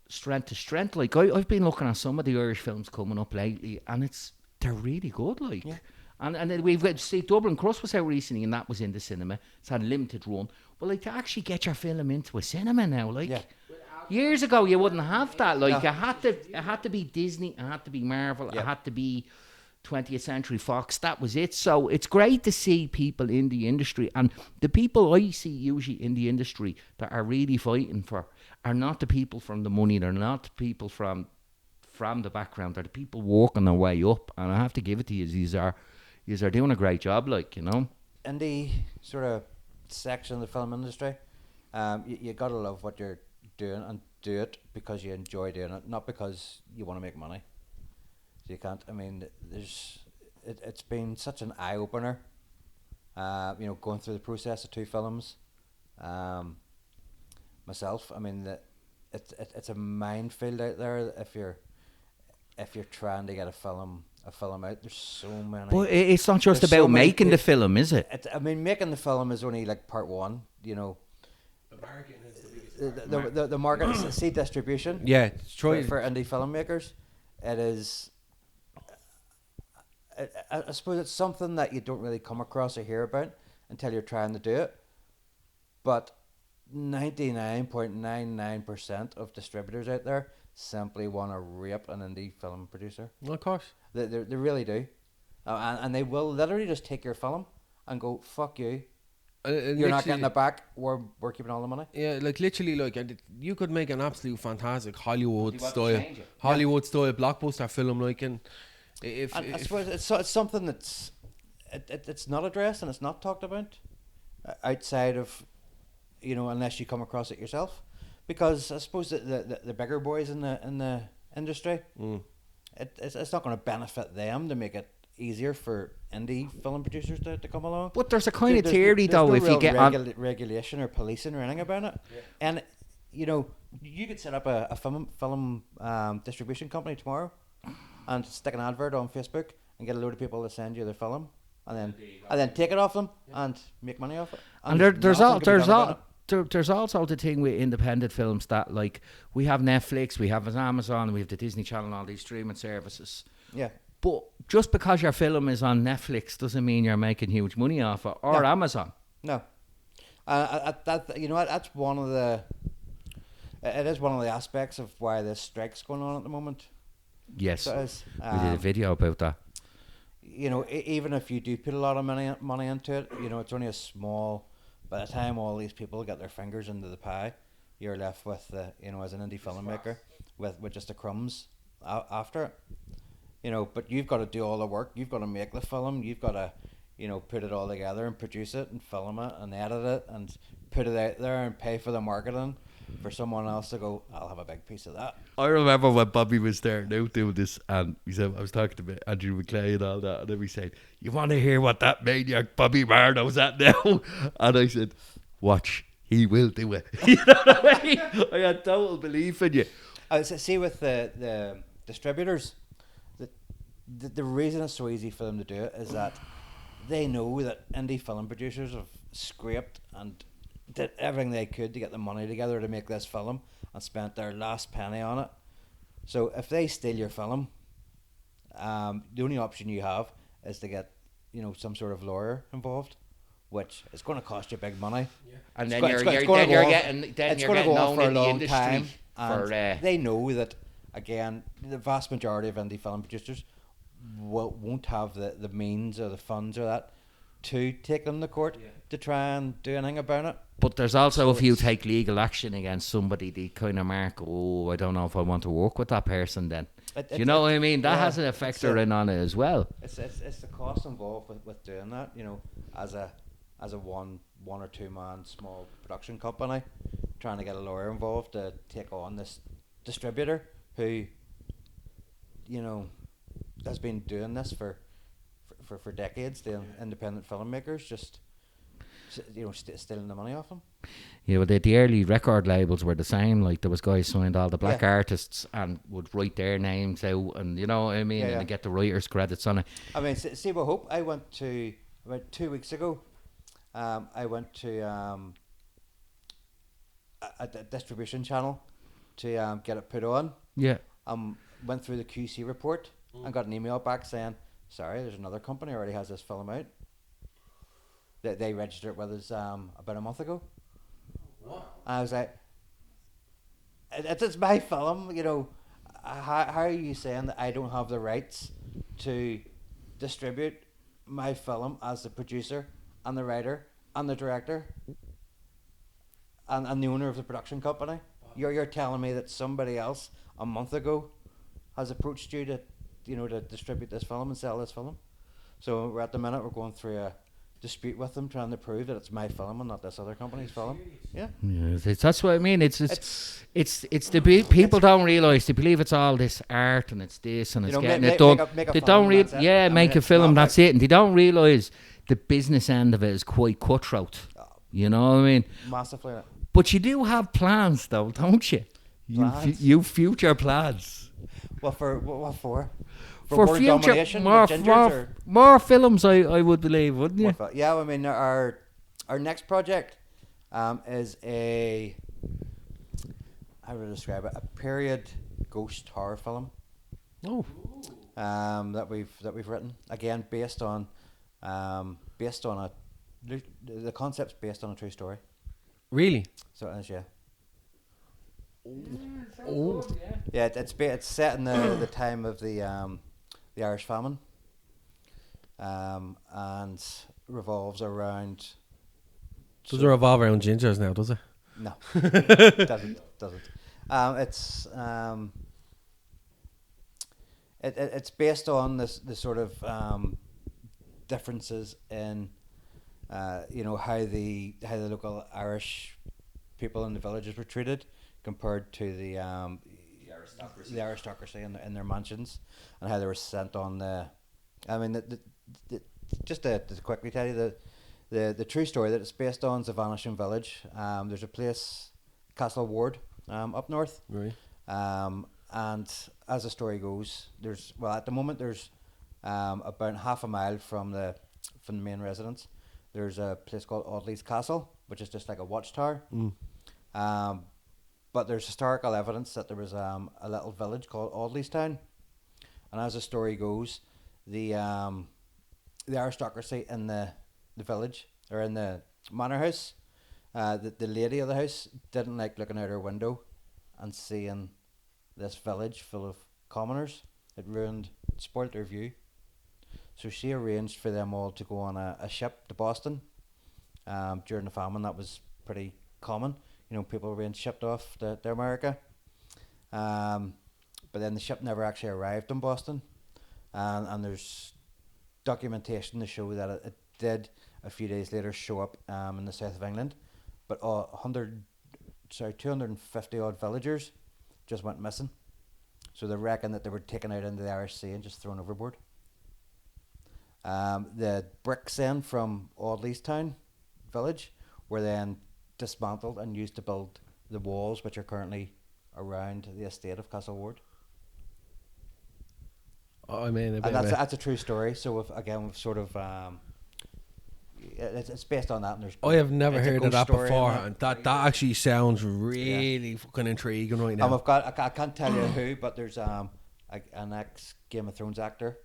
strength to strength. Like, I've been looking at some of the Irish films coming up lately, and they're really good, like. Yeah. And then we've got, see, Dublin Crust was out recently, and that was in the cinema. It's had a limited run. But like, to actually get your film into a cinema now, like, years ago you wouldn't have that. Like, it had to be Disney, it had to be Marvel, it had to be 20th Century Fox. That was it. So it's great to see people in the industry, and the people I see usually in the industry that are really fighting for are not the people from the money. They're not the people from the background. They're the people working their way up. And I have to give it to you. These are doing a great job, like, you know. In the sort of section of the film industry, you gotta love what you're doing and do it because you enjoy doing it, not because you want to make money. So you can't. I mean, there's it's been such an eye opener. Going through the process of 2 films. Myself, I mean, it's a minefield out there if you're trying to get a film out. There's so many. But it's not just There's about so many making the film, is it? I mean, making the film is only like part one. The market is the biggest part. The market, see distribution. Yeah, it's true. For indie filmmakers, it is. I suppose it's something that you don't really come across or hear about until you're trying to do it. But 99.99% of distributors out there simply want to rape an indie film producer. Well, of course. They really do. And they will literally just take your film and go, fuck you. You're not getting it back. We're keeping all the money. Yeah, like literally, like you could make an absolute fantastic Hollywood style blockbuster film, like, and I suppose it's something that's it's not addressed and it's not talked about outside of, unless you come across it yourself, because I suppose the bigger boys in the industry, it's not going to benefit them to make it easier for indie film producers to come along. But there's a kind of theory though, no if you get regulation or policing or anything about it, and you could set up a film distribution company tomorrow and stick an advert on Facebook and get a load of people to send you their film, and then take it off them and make money off it. And there's also the thing with independent films that, like, we have Netflix, we have Amazon, we have the Disney Channel, and all these streaming services. Yeah. But just because your film is on Netflix doesn't mean you're making huge money off it, or Amazon. No. That's one of the. It is one of the aspects of why this strike's going on at the moment. Yes, So it is, we did a video about that. Even if you do put a lot of money into it, it's only a small. By the time all these people get their fingers into the pie, you're left with as an indie filmmaker with just the crumbs after it. But you've got to do all the work. You've got to make the film. You've got to, put it all together and produce it and film it and edit it and put it out there and pay for the marketing for someone else to go, I'll have a big piece of that. I remember when Bobby was there now doing this, and he said, I was talking to Andrew McClay and all that, and then we said, you want to hear what that maniac Bobby Marno's at now? And I said, watch, he will do it. You know what I mean? I had total belief in you. See, with the distributors, the reason it's so easy for them to do it is that they know that indie film producers have scraped and did everything they could to get the money together to make this film and spent their last penny on it. So if they steal your film, the only option you have is to get some sort of lawyer involved, which is going to cost you big money. Yeah. And then you're getting known in the industry for they know that, again, the vast majority of indie film producers won't have the means or the funds or that to take them to court to try and do anything about it. But there's also, if you take legal action against somebody, they kind of mark, I don't know if I want to work with that person then. You know what I mean? That has an effect on it as well. It's the cost involved with doing that, as a one or two man small production company, trying to get a lawyer involved to take on this distributor who, has been doing this for decades, the independent filmmakers, just stealing the money off them. Yeah, well, the early record labels were the same. Like, there was guys signed all the black artists and would write their names out, and you know what I mean, and get the writers' credits on it. I mean, Sadhbh Hope, I went to about 2 weeks ago. I went to a distribution channel to get it put on. Yeah. Went through the QC report and got an email back saying, sorry, there's another company already has this film out. They registered it with us about a month ago. What? And I was like, it's my film, how are you saying that I don't have the rights to distribute my film as the producer and the writer and the director and the owner of the production company? You're telling me that somebody else a month ago has approached you to distribute this film and sell this film? So we're at the minute we're going through dispute with them, trying to prove that it's my film and not this other company's film. Yeah. That's what I mean. It's the people don't realise. They believe it's all this art and it's this and it's getting it done. Make a They film don't and that's it. make a film. That's it. And they don't realise the business end of it is quite cutthroat. You know what I mean? Massively. But you do have plans, though, don't you? You future plans. What for? For world future, domination with Gingers, or? more films, I would believe, wouldn't you? Yeah, I mean, our next project is a, how would I describe it? A period ghost horror film. Oh. That we've written, again based on the concept's based on a true story. Really? So it is, yeah. Oh. Yeah, it's set in the time of the Irish famine, and revolves around. Does it revolve around gingers now? Does it? No, doesn't. It's based on the sort of differences in how the local Irish people in the villages were treated compared to the aristocracy in their mansions, and how they were sent on just to quickly tell you the true story that it's based on is the Vanishing Village. There's a place, Castle Ward, up north. Right. And as the story goes, at the moment there's about half a mile from the main residence. There's a place called Audley's Castle, which is just like a watchtower. But there's historical evidence that there was a little village called Audley's Town, and as the story goes, the aristocracy in the village, or in the manor house, the lady of the house didn't like looking out her window and seeing this village full of commoners. It spoilt their view. So she arranged for them all to go on a ship to Boston. During the famine, that was pretty common. People were being shipped off to America. But then the ship never actually arrived in Boston. And there's documentation to show that it did a few days later show up in the south of England. But 250 odd villagers just went missing. So they reckon that they were taken out into the Irish Sea and just thrown overboard. The bricks then from Audley's Town village were then dismantled and used to build the walls which are currently around the estate of Castle Ward. Oh, I mean, and that's a true story. So we've sort of it's based on that. And I have never heard of that before, and that actually sounds really fucking intriguing right now. I can't tell you who, but there's an ex Game of Thrones actor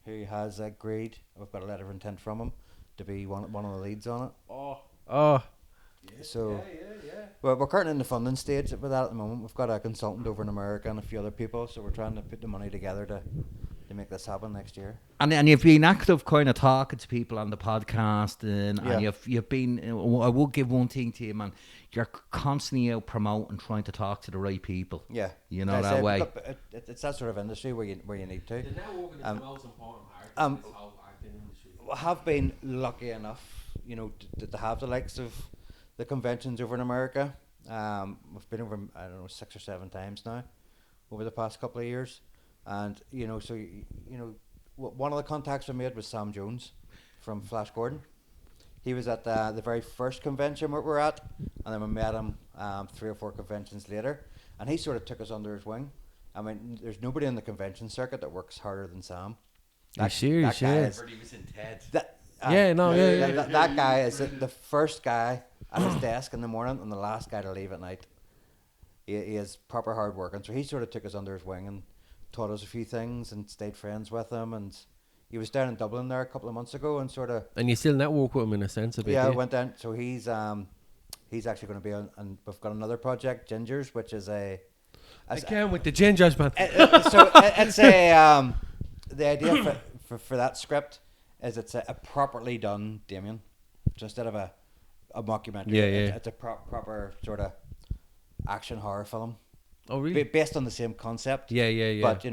who has agreed. I've got a letter of intent from him to be one of the leads on it. Oh. So, well, we're currently in the funding stage with that at the moment. We've got a consultant over in America and a few other people, so we're trying to put the money together to make this happen next year. And you've been active, kind of talking to people on the podcast, and you've been. I will give one thing to you, man. You're constantly out promoting, trying to talk to the right people. Yeah, that way. It's that sort of industry where you need to. The networking is the most important part of this whole acting industry. I have been lucky enough, to have the likes of the conventions over in America. We've been over, 6 or 7 times now over the past couple of years. And, one of the contacts I made was Sam Jones from Flash Gordon. He was at the very first convention we're at, and then we met him 3 or 4 conventions later, and he sort of took us under his wing. I mean, there's nobody in the convention circuit that works harder than Sam. Are you serious? He was in TED. That guy is the first guy at his desk in the morning and the last guy to leave at night. He is proper hard working, so he sort of took us under his wing and taught us a few things and stayed friends with him. And he was down in Dublin there a couple of months ago and sort of. And you still network with him in a sense a bit. Yeah, I went down. So he's actually going to be on, and we've got another project, Gingers, which is again with the gingers, man. So it's the idea for that script is it's a properly done Damien, so instead of a mockumentary. It's a proper sort of action horror film. Oh, really? Based on the same concept. Yeah. But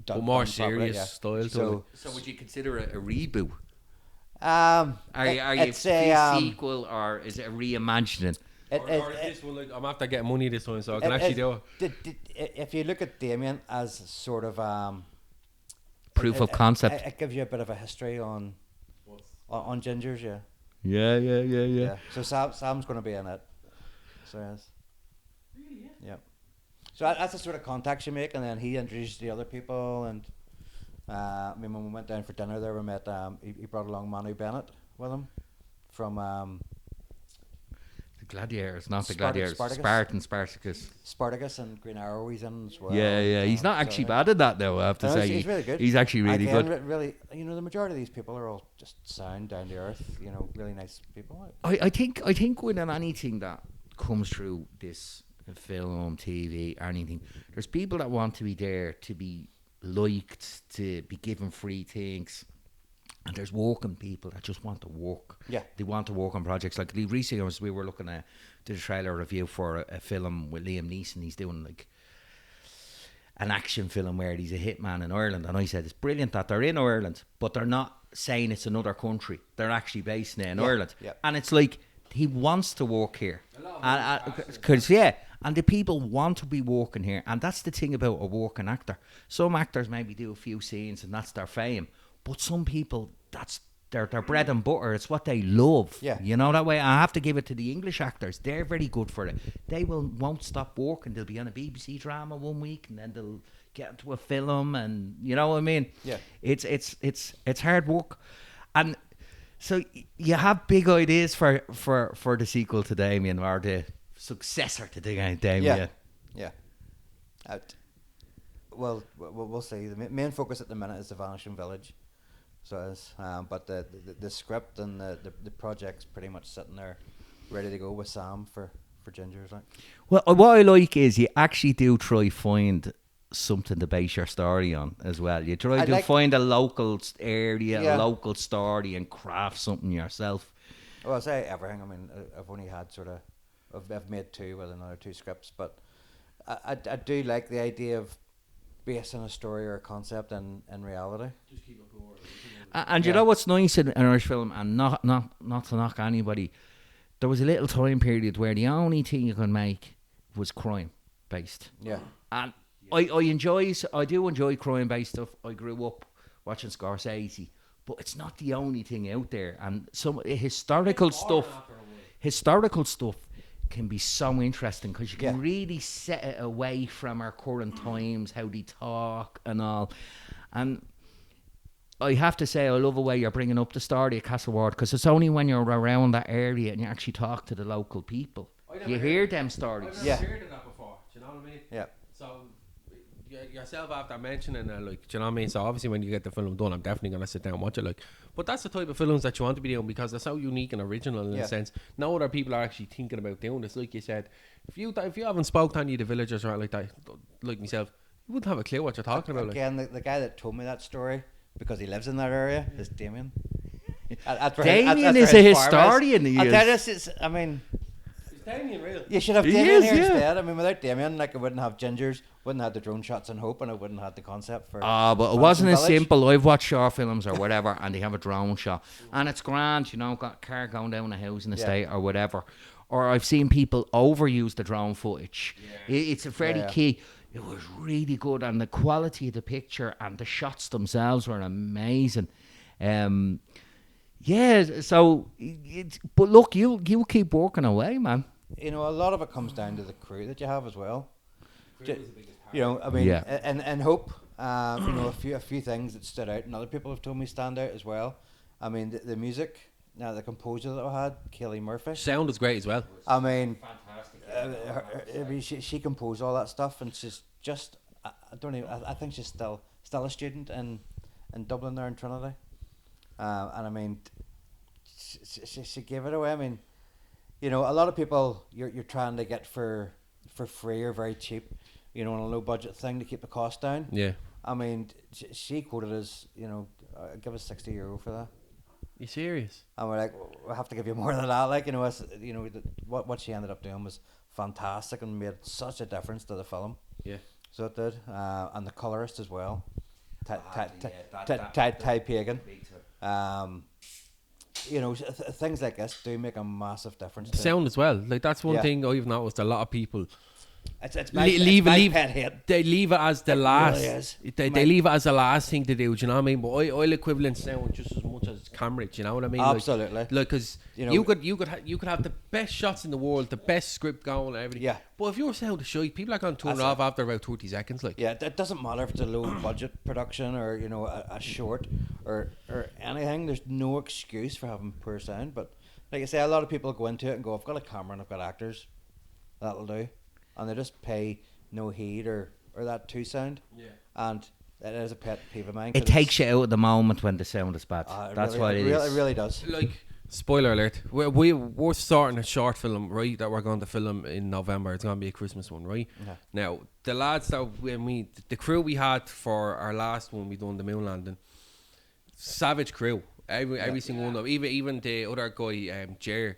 but more serious style. So would you consider it a reboot? Are you it's a sequel or is it a reimagining? Or is this one like, I'm after getting money this one, so I can actually do it. If you look at Damien as sort of Proof of concept. it gives you a bit of a history on Gingers, yeah. Yeah. So Sam's going to be in it. So yes. Really? Yeah. So that's the sort of contacts you make, and then he introduced the other people, and I mean when we went down for dinner there, we met. He brought along Manu Bennett with him from The Gladiators, not the Spartacus. Gladiators. Spartacus. Spartacus and Green Arrow. He's in as well. Yeah. He's not actually bad at that though. I have to say, he's really good. He's actually really Again, good. Really, the majority of these people are all just sound, down to earth. Really nice people. I think with anything that comes through this film, TV, or anything, there's people that want to be there to be liked, to be given free things, and there's working people that just want to work. Yeah, they want to work on projects. Like recently, we were looking at the trailer review for a film with Liam Neeson. He's doing like an action film where he's a hitman in Ireland, and I said it's brilliant that they're in Ireland, but they're not saying it's another country. They're actually based in Ireland, and it's like he wants to work here, because and the people want to be working here, and that's the thing about a working actor. Some actors maybe do a few scenes and that's their fame, but some people, that's their bread and butter. It's what they love. Yeah. That way. I have to give it to the English actors. They're very good for it. They won't stop working. They'll be on a BBC drama one week, and then they'll get into a film, and you know what I mean. Yeah. It's hard work, and so you have big ideas for the sequel to Damien, or the successor to Damien. Yeah. Well, we'll see. The main focus at the minute is the Vanishing Village. So it is. But the script and the project's pretty much sitting there, ready to go with Sam for Gingers. Like. Well, what I like is you actually do try find something to base your story on as well. You try to find a local area, a local story, and craft something yourself. Well, I say everything. I mean, I've only had I've made 2 with another 2 scripts, but I do like the idea of basing a story or a concept in reality. Just keep it boring. And you know what's nice in Irish film, and not to knock anybody, there was a little time period where the only thing you could make was crime based. Yeah. And I do enjoy crime based stuff. I grew up watching Scorsese, but it's not the only thing out there. And some historical stuff can be so interesting, because you can really set it away from our current times, how they talk and all. And I have to say, I love the way you're bringing up the story of Castlewater, because it's only when you're around that area and you actually talk to the local people you hear them stories. I've never heard of that before. Do you know what I mean? Yeah. So yourself after mentioning do you know what I mean? So obviously when you get the film done, I'm definitely gonna sit down and watch it. Like, but that's the type of films that you want to be doing, because they're so unique and original in a sense. No other people are actually thinking about doing this. Like you said, if you haven't spoke to any of the villagers or like that, like myself, you wouldn't have a clue what you're talking about. Again, the guy that told me that story, because he lives in that area, is Damien. Damien is a historian. I mean, is Damien real? You should have Damien here instead. I mean, without Damien, like, I wouldn't have Gingers, wouldn't have the drone shots and Hope, and I wouldn't have the concept for. But it wasn't as simple. I've watched short films or whatever, and they have a drone shot, and it's grand. Got a car going down a house in the state or whatever. Or I've seen people overuse the drone footage. It's a very key. It was really good, and the quality of the picture and the shots themselves were amazing. So, but look, you keep working away, man. A lot of it comes down to the crew that you have as well. I mean, and Hope, a few things that stood out, and other people have told me stand out as well. I mean, the music, the composer that I had, Kaylee Murphy. Sound was great as well. I mean, fantastic. She composed all that stuff, and she's just, I think she's still a student in Dublin there in Trinity. And I mean, she gave it away. I mean, a lot of people you're trying to get for free or very cheap, on a low budget thing to keep the cost down. Yeah. I mean, she quoted us, give us €60 for that. You serious? And we're like, we'll have to give you more than that. Like, what she ended up doing was fantastic and made such a difference to the film. Yeah. So it did, and the colorist as well, Ty Pagan. you know, things like this do make a massive difference. Sound as well. Like that's one Yeah. thing I've noticed. A lot of people It's my pet hate. they leave it as the It last. really is. They leave it as the last thing to do. Do you know what I mean? But I'll equivalent sound just as much as camera. Do you know what I mean? Absolutely. Like, because You know- you could have the best shots in the world, the best script going, and everything. Yeah. But if your sound is shy, people are going to turn it That's off after about 30 seconds. Like. Yeah, it doesn't matter if it's a low budget production or, you know, a short or anything. There's no excuse for having poor sound. But like I say, a lot of people go into it and go, I've got a camera and I've got actors. That'll do. And they just pay no heed or that to sound. Yeah. And it is a pet peeve of mine. It takes you out of the moment when the sound is bad. That's really, what it is. It really does. Like, spoiler alert, we're starting a short film, right, that we're going to film in November. It's going to be a Christmas one, right? Yeah. Now, the lads that the crew we had for our last one, we done the moon landing, savage crew. Every single one of them, even the other guy, Jer,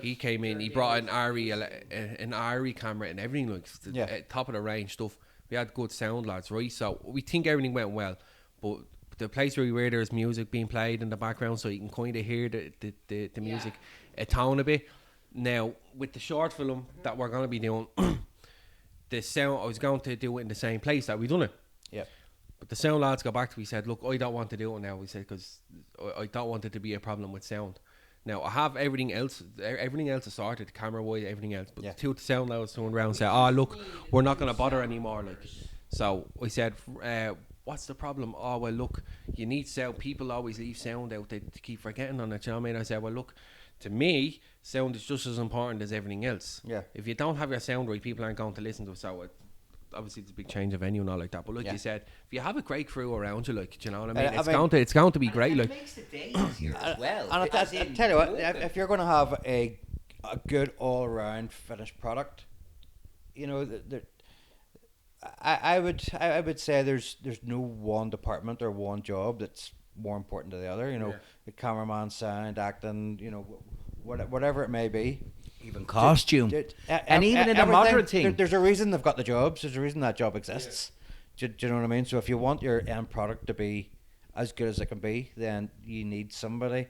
he came in, he brought an RE camera and everything, like top of the range stuff. We had good sound, lads, right? So we think everything went well, but the place where we were, there's music being played in the background, so you can kind of hear the music a tone a bit. Now, with the short film that we're going to be doing, the sound, I was going to do it in the same place that we done it. Yeah. But the sound lads got back to me, said, look, I don't want to do it now. We said, because I don't want it to be a problem with sound. Now, I have everything else is sorted, camera-wise, everything else. But the two sound lads turned around and said, oh, look, we're not going to bother anymore. Like, so I said, what's the problem? Oh, well, look, you need sound. People always leave sound out. They keep forgetting on it. You know what I mean? I said, well, look, to me, sound is just as important as everything else. Yeah. If you don't have your sound right, people aren't going to listen to it. So obviously it's a big change of venue and all like that. But like you said, if you have a great crew around you, like, do you know what I mean? It's going to be great. And Like, it makes the day easier as well. And I tell you what, if you're going to have a good all-round finished product, you know, I would say there's no one department or one job that's more important to the other. You know, the cameraman, sound, acting, you know, whatever it may be. Even costume. And even in a modern thing. There's a reason they've got the jobs. There's a reason that job exists. Do you know what I mean? So if you want your end product to be as good as it can be, then you need somebody,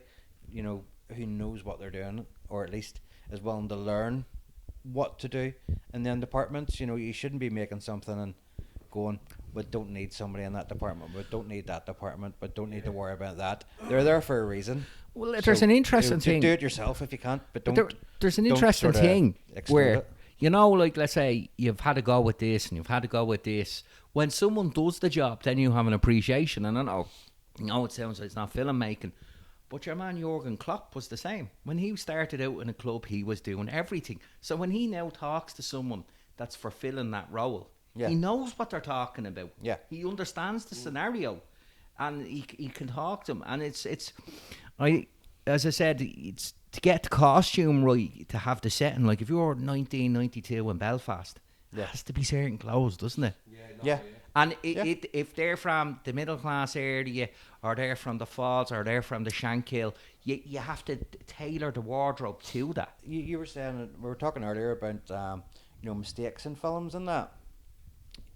you know, who knows what they're doing, or at least is willing to learn what to do. And then departments, you know, you shouldn't be making something and going, we don't need somebody in that department, we don't need that department, but don't need to worry about that. They're there for a reason. Well, there's an interesting thing. Do it yourself if you can't, but don't. There's an interesting sorta thing exploit where, it. you know, like, let's say you've had to go with this and you've had to go with this. When someone does the job, then you have an appreciation. And I know, it sounds like it's not filmmaking, but your man Jurgen Klopp was the same. When he started out in a club, he was doing everything. So when he now talks to someone that's fulfilling that role, he knows what they're talking about. Yeah. He understands the scenario, and he can talk to them. And it's as I said, it's to get the costume right, to have the setting. Like if you're 1992 in Belfast, it has to be certain clothes, doesn't it? Yeah. And if they're from the middle class area, or they're from the Falls, or they're from the Shankill, you have to tailor the wardrobe to that. You were saying, we were talking earlier about you know, mistakes in films and that.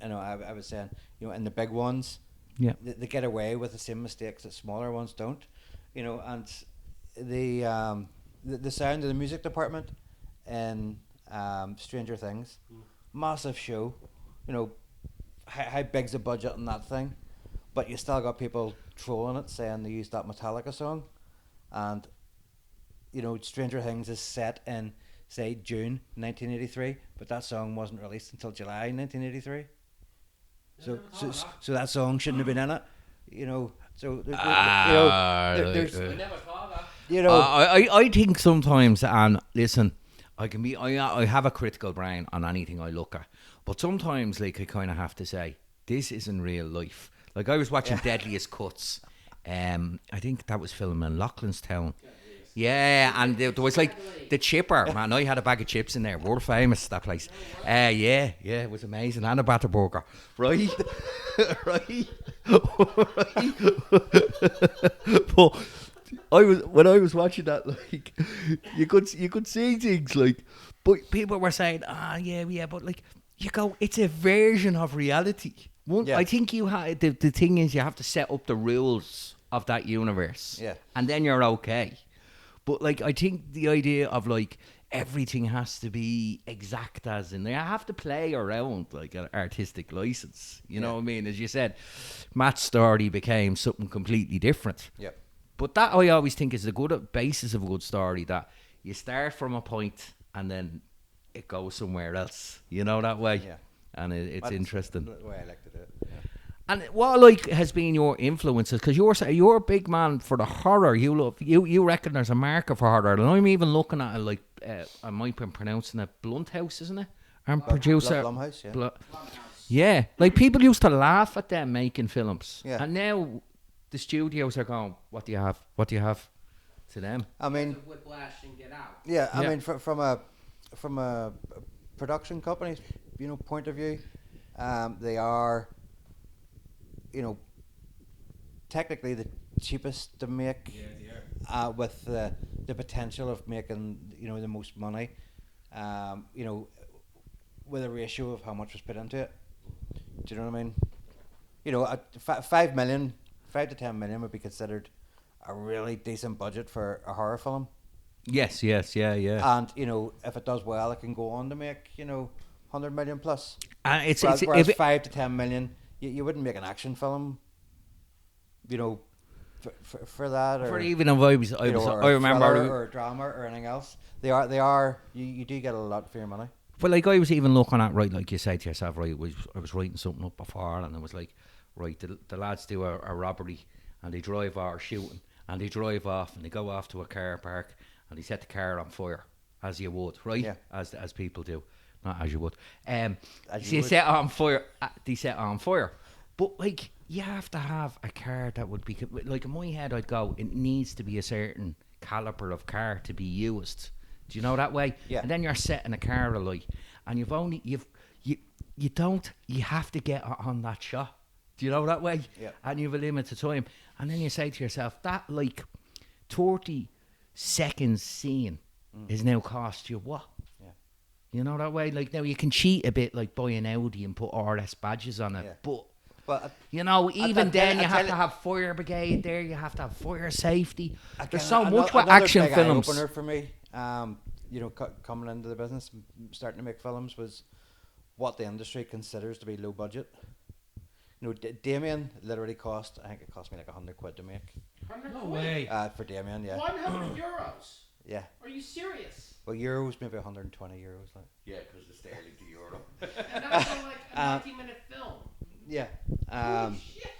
You know, I was saying, you know, in the big ones, they get away with the same mistakes that smaller ones don't. You know, and the sound of the music department in Stranger Things, massive show. You know, how big's the budget on that thing? But you still got people trolling it, saying they used that Metallica song. And, you know, Stranger Things is set in, say, June 1983, but that song wasn't released until July 1983. So that song shouldn't have been in it, you know. So I think sometimes, and listen, I have a critical brain on anything I look at, but sometimes, like, I kind of have to say, this isn't real life. Like, I was watching Deadliest Cuts. I think that was filmed in Loughlinstown. Yeah, and there was like the chipper, man. I had a bag of chips in there. World famous, that place. Yeah, it was amazing. And a batter burger, right? right. But when I was watching that, like, you could see things like, but people were saying, but like, you go, it's a version of reality. I think you have the thing is, you have to set up the rules of that universe, and then you're okay. But like, I think the idea of like everything has to be exact, as in they have to play around like an artistic license. You know what I mean? As you said, Matt's story became something completely different. Yep. But that I always think is the good basis of a good story, that you start from a point and then it goes somewhere else. You know, that way. Yeah. And it's That's interesting. the way I like to do it. Yeah. And what like has been your influences? Because you're a big man for the horror. You reckon there's a market for horror, and I'm even looking at it like I might be pronouncing it Blunthouse, isn't it? And producer Blumhouse, yeah. Yeah, like people used to laugh at them making films, Yeah. and now the studios are going, "What do you have? What do you have?" To them, I mean, Whiplash and Get Out. yeah. I Yeah. mean, from a production company's point of view, they are, technically the cheapest to make. With the potential of making the most money, with a ratio of how much was put into it. Do you know what I mean? 5 to 10 million would be considered a really decent budget for a horror film. yes, yeah. And if it does well, it can go on to make 100 million plus. And Whereas 5 to 10 million, you wouldn't make an action film. For that, or for even if I remember, thriller or drama or anything else, they are. You do get a lot for your money. well, like I was even looking at, right, like you said to yourself, right, I was writing something up before, and it was like, right, the lads do a robbery, and they drive or shooting, and they drive off, and they go off to a car park, and they set the car on fire, as you would, right? Yeah. As people do, not as you would. As So you you would. set on fire. They set on fire, but like you have to have a car that would be like, in my head, I'd go, it needs to be a certain caliber of car to be used. Do you know that way? Yeah. And then you're setting a car alight, and you have to get on that shot. Do you know that way? Yeah. And you have a limited time, and then you say to yourself, that like 30 seconds scene is now cost you what? Yeah. You know that way? Like now you can cheat a bit, like buy an Audi and put RS badges on it, Yeah. but But even then you I have tell to you- have fire brigade there. You have to have fire safety. There's Again, so much with another action big films. eye-opener for me, coming into the business, starting to make films, was what the industry considers to be low budget. Damien literally I think it cost me like £100 to make. No way. For Damien, yeah. 100 euros. Yeah. Are you serious? Well, euros, maybe 120 euros. Like. Yeah, because the sterling to euro. And that's for like a 90-minute film. Yeah. Holy shit.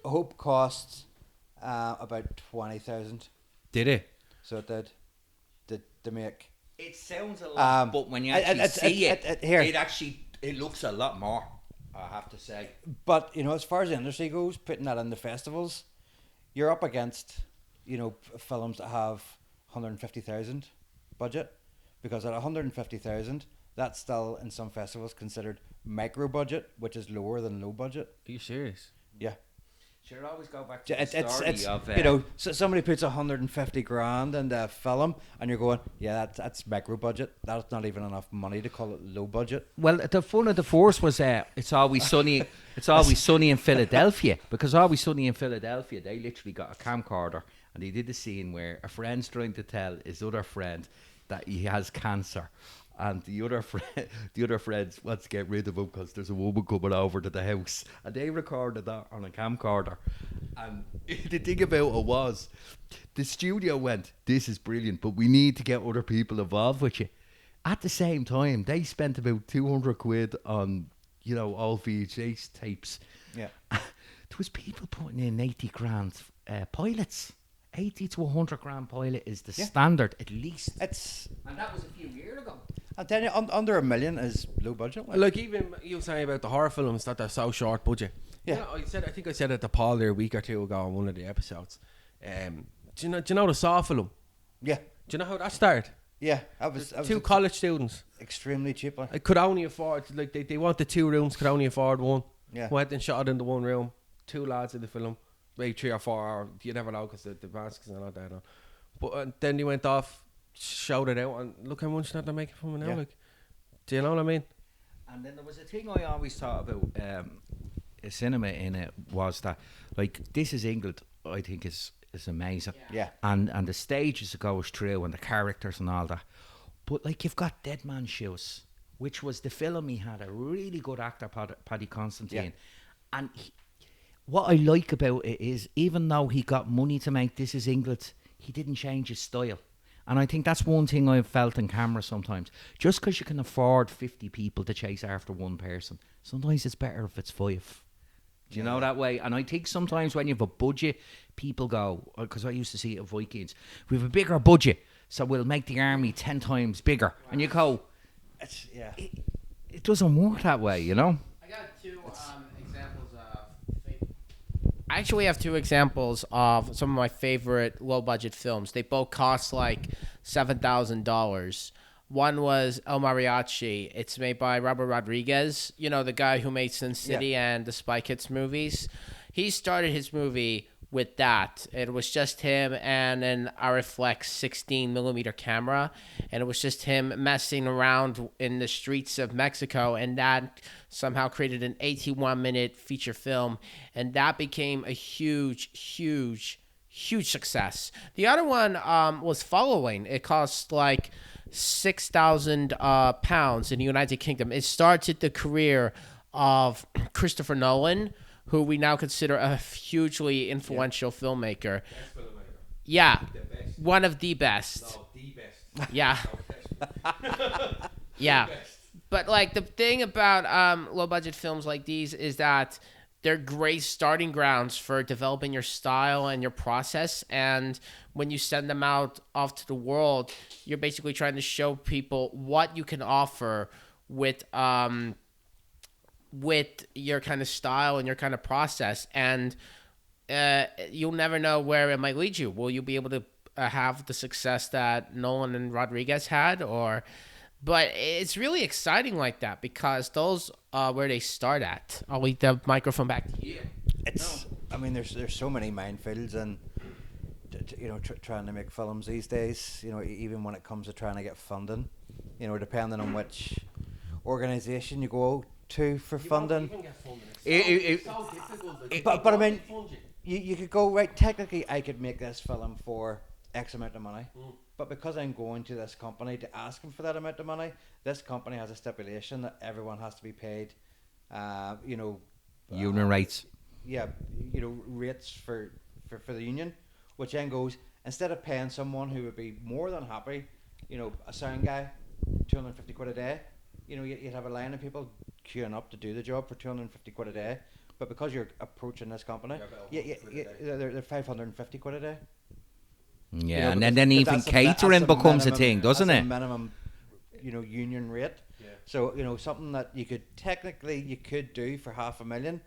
Hope cost about 20,000. Did it? So it did to make. It sounds a lot, Um, but when you it- actually it- see it- it, here. it looks a lot more. I have to say. But as far as the industry goes, putting that in the festivals, you're up against films that have 150,000 budget, because at 150,000, that's still in some festivals considered micro budget, which is lower than low budget. Are you serious? Yeah. Should always go back to It's the story of so somebody puts 150 grand into a film, and you're going, yeah, that's micro budget. That's not even enough money to call it low budget. Well, the fun of the force was it's always sunny. It's always sunny in Philadelphia, because Always Sunny in Philadelphia, they literally got a camcorder and they did the scene where a friend's trying to tell his other friend that he has cancer, and the other friends wants to get rid of him because there's a woman coming over to the house, and they recorded that on a camcorder. And the thing about it was, the studio went, "This is brilliant, but we need to get other people involved with you." At the same time, they spent about 200 quid on all VHS tapes. Yeah. There was people putting in 80 grand pilots. 80 to 100 grand pilot is the standard, at least. And that was a few years ago. And then under $1 million is low budget. Like even you were saying about the horror films that they're so short budget. Yeah. I think I said it to Paul there a week or two ago on one of the episodes. Do you know the Saw film? Yeah. Do you know how that started? Yeah. I was Two college students. extremely cheap. Like. I could only afford, like they wanted 2 rooms, could only afford 1. Yeah. Went and shot it in the 1 room. 2 lads in the film. Maybe 3 or 4 hours. You never know because the masks are not there now. But then they went off, showed it out, and look how much that they're making from it now. Yeah. Like, do you know what I mean? And then there was a thing I always thought about cinema in it, was that, like, This Is England, I think, is is amazing. Yeah. And the stages it goes through and the characters and all that. But like you've got Dead Man's Shoes, which was the film he had a really good actor, Paddy Constantine. And what I like about it is, even though he got money to make This Is England, he didn't change his style. And I think that's one thing I've felt in camera sometimes. Just because you can afford 50 people to chase after one person, sometimes it's better if it's 5. Do you know that way? And I think sometimes when you have a budget, people go, because I used to see it at Vikings, we have a bigger budget, so we'll make the army 10 times bigger. And you go, It's it doesn't work that way, you know? I got two examples of. I actually have 2 examples of some of my favorite low-budget films. They both cost like $7,000. One was El Mariachi. It's made by Robert Rodriguez, you know, the guy who made Sin City and the Spy Kids movies. He started his movie with that. It was just him and an Ariflex 16mm camera, and it was just him messing around in the streets of Mexico, and that somehow created an 81-minute feature film, and that became a huge success. The other one was Following. It cost like £6,000 in the United Kingdom. It started the career of Christopher Nolan, who we now consider a hugely influential filmmaker. Yeah, one of the best. No, the best. Yeah. Yeah. But like the thing about low budget films like these is that they're great starting grounds for developing your style and your process. And when you send them out off to the world, you're basically trying to show people what you can offer with your kind of style and your kind of process. And you'll never know where it might lead you. Will you be able to have the success that Nolan and Rodriguez had? But it's really exciting like that, because those are where they start at. I'll leave the microphone back to you. I mean, there's so many minefields, and trying to make films these days. You know, even when it comes to trying to get funding, you know, depending on which organization you go to for funding. But I mean, you could go, right, technically I could make this film for X amount of money, but because I'm going to this company to ask them for that amount of money, this company has a stipulation that everyone has to be paid, Union rates. Yeah, rates for the union, which then goes, instead of paying someone who would be more than happy, a sound guy, 250 quid a day, you'd have a line of people queuing up to do the job for 250 quid a day, but because you're approaching this company, they're 550 quid a day. Yeah, and then even catering becomes a thing, doesn't it? Minimum, union rate. Yeah. So, something that you could do for $500,000,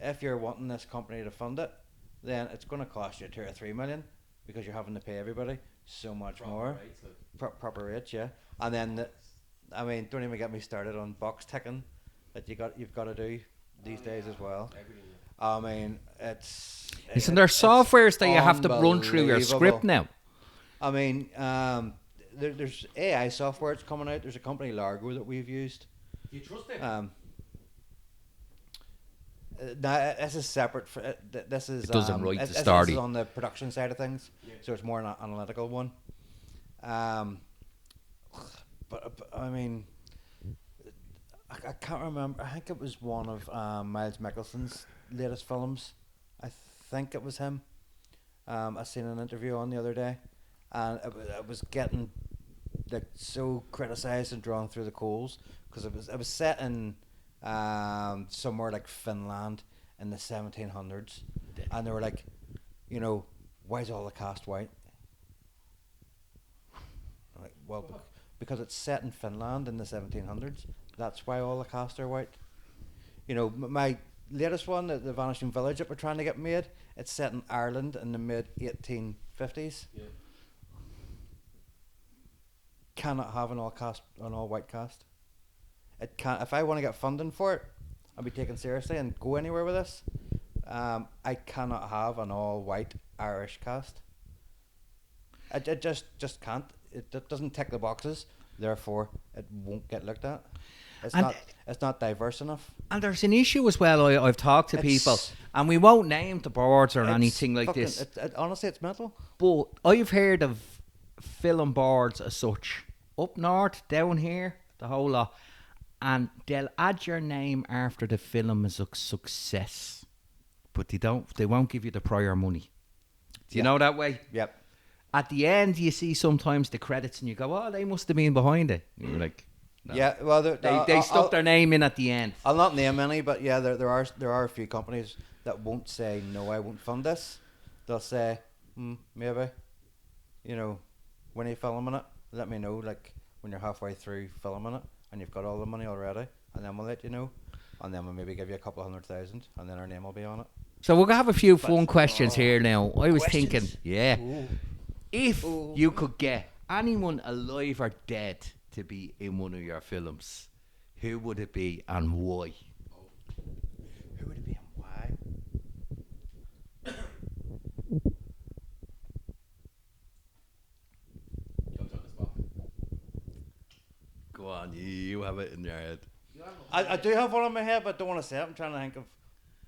if you're wanting this company to fund it, then it's going to cost you 2 or 3 million, because you're having to pay everybody so much more. Proper rates, yeah. And then, don't even get me started on box ticking that you've got to do these days as well. I mean, isn't there softwares that you have to run through your script now? I mean, there's AI software that's coming out. There's a company, Largo, that we've used. Do you trust it? Now, this is separate. This is it doesn't write the story. This is on the production side of things, so it's more an analytical one. But I mean, I can't remember. I think it was one of Miles Mickelson's latest films. I think it was him. I seen an interview on the other day, and it was getting like so criticised and drawn through the coals, because it was set in somewhere like Finland in the 1700s, and they were like, why is all the cast white? Like, well, because it's set in Finland in the 1700s. That's why all the cast are white. My latest one, the Vanishing Village that we're trying to get made, it's set in Ireland in the mid-1850s. Yeah. Cannot have an all white cast. It can't. If I want to get funding for it, I'll be taken seriously and go anywhere with this. I cannot have an all white Irish cast. It just can't. It doesn't tick the boxes. Therefore, it won't get looked at. it's not diverse enough. And there's an issue as well. I've talked to people, and we won't name the boards or anything like fucking, this. Honestly, it's mental. But I've heard of film boards as such up north, down here, the whole lot, and they'll add your name after the film is a success, but they won't give you the prior money. Do you know that way? Yep. At the end, you see sometimes the credits, and you go, "Oh, they must have been behind it." You're like, no. Yeah. Well, they stuck their name in at the end. I'll not name any, but yeah, there are a few companies that won't say no, I won't fund this. They'll say, maybe, you know, when are you filming it? Let me know, like when you're halfway through filming it and you've got all the money already, and then we'll let you know, and then we'll maybe give you a couple of 100,000, and then our name will be on it. So we're gonna have a few fun questions here now. I was thinking, Ooh. if you could get anyone alive or dead to be in one of your films, who would it be and why? Who would it be and why? Go on, you have it in your head. I do have one in my head, but don't want to say it. I'm trying to think of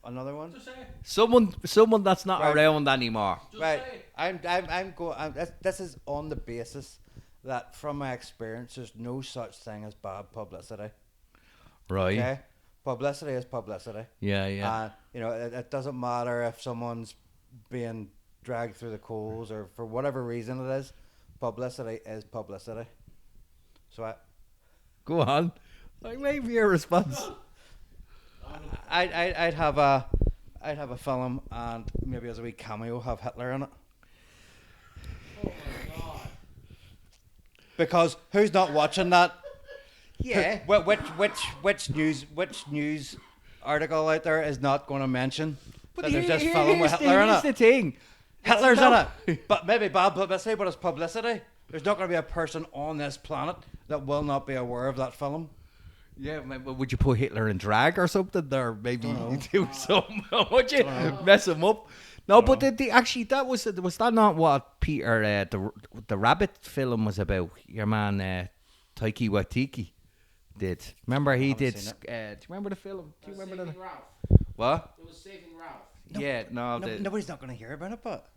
another one. Just say it. Someone that's not Right. around anymore. Just Right, say it. I'm going. This is on the basis that, from my experience, there's no such thing as bad publicity. Right. Okay, publicity is publicity. Yeah, yeah. You know, it doesn't matter if someone's being dragged through the coals or for whatever reason it is. Publicity is publicity. So Go on. Like maybe your response. I'd have a film, and maybe as a wee cameo have Hitler in it. Oh my god. Because who's not watching that? Yeah. Which news article out there is not going to mention that there's here- this film with Hitler in here's the it? thing. Hitler's in it, but maybe bad publicity, but it's publicity. There's not going to be a person on this planet that will not be aware of that film. Yeah, would you put Hitler in drag or something, or maybe you do something? Would you mess him up? No, but actually that was that not what Peter the Rabbit film was about? Your man Taiki Waititi did. Remember he did? seen Do you remember the film? Do you remember Saving Ralph. what? It was Saving Ralph. Yeah, no, Nobody's not going to hear about it, but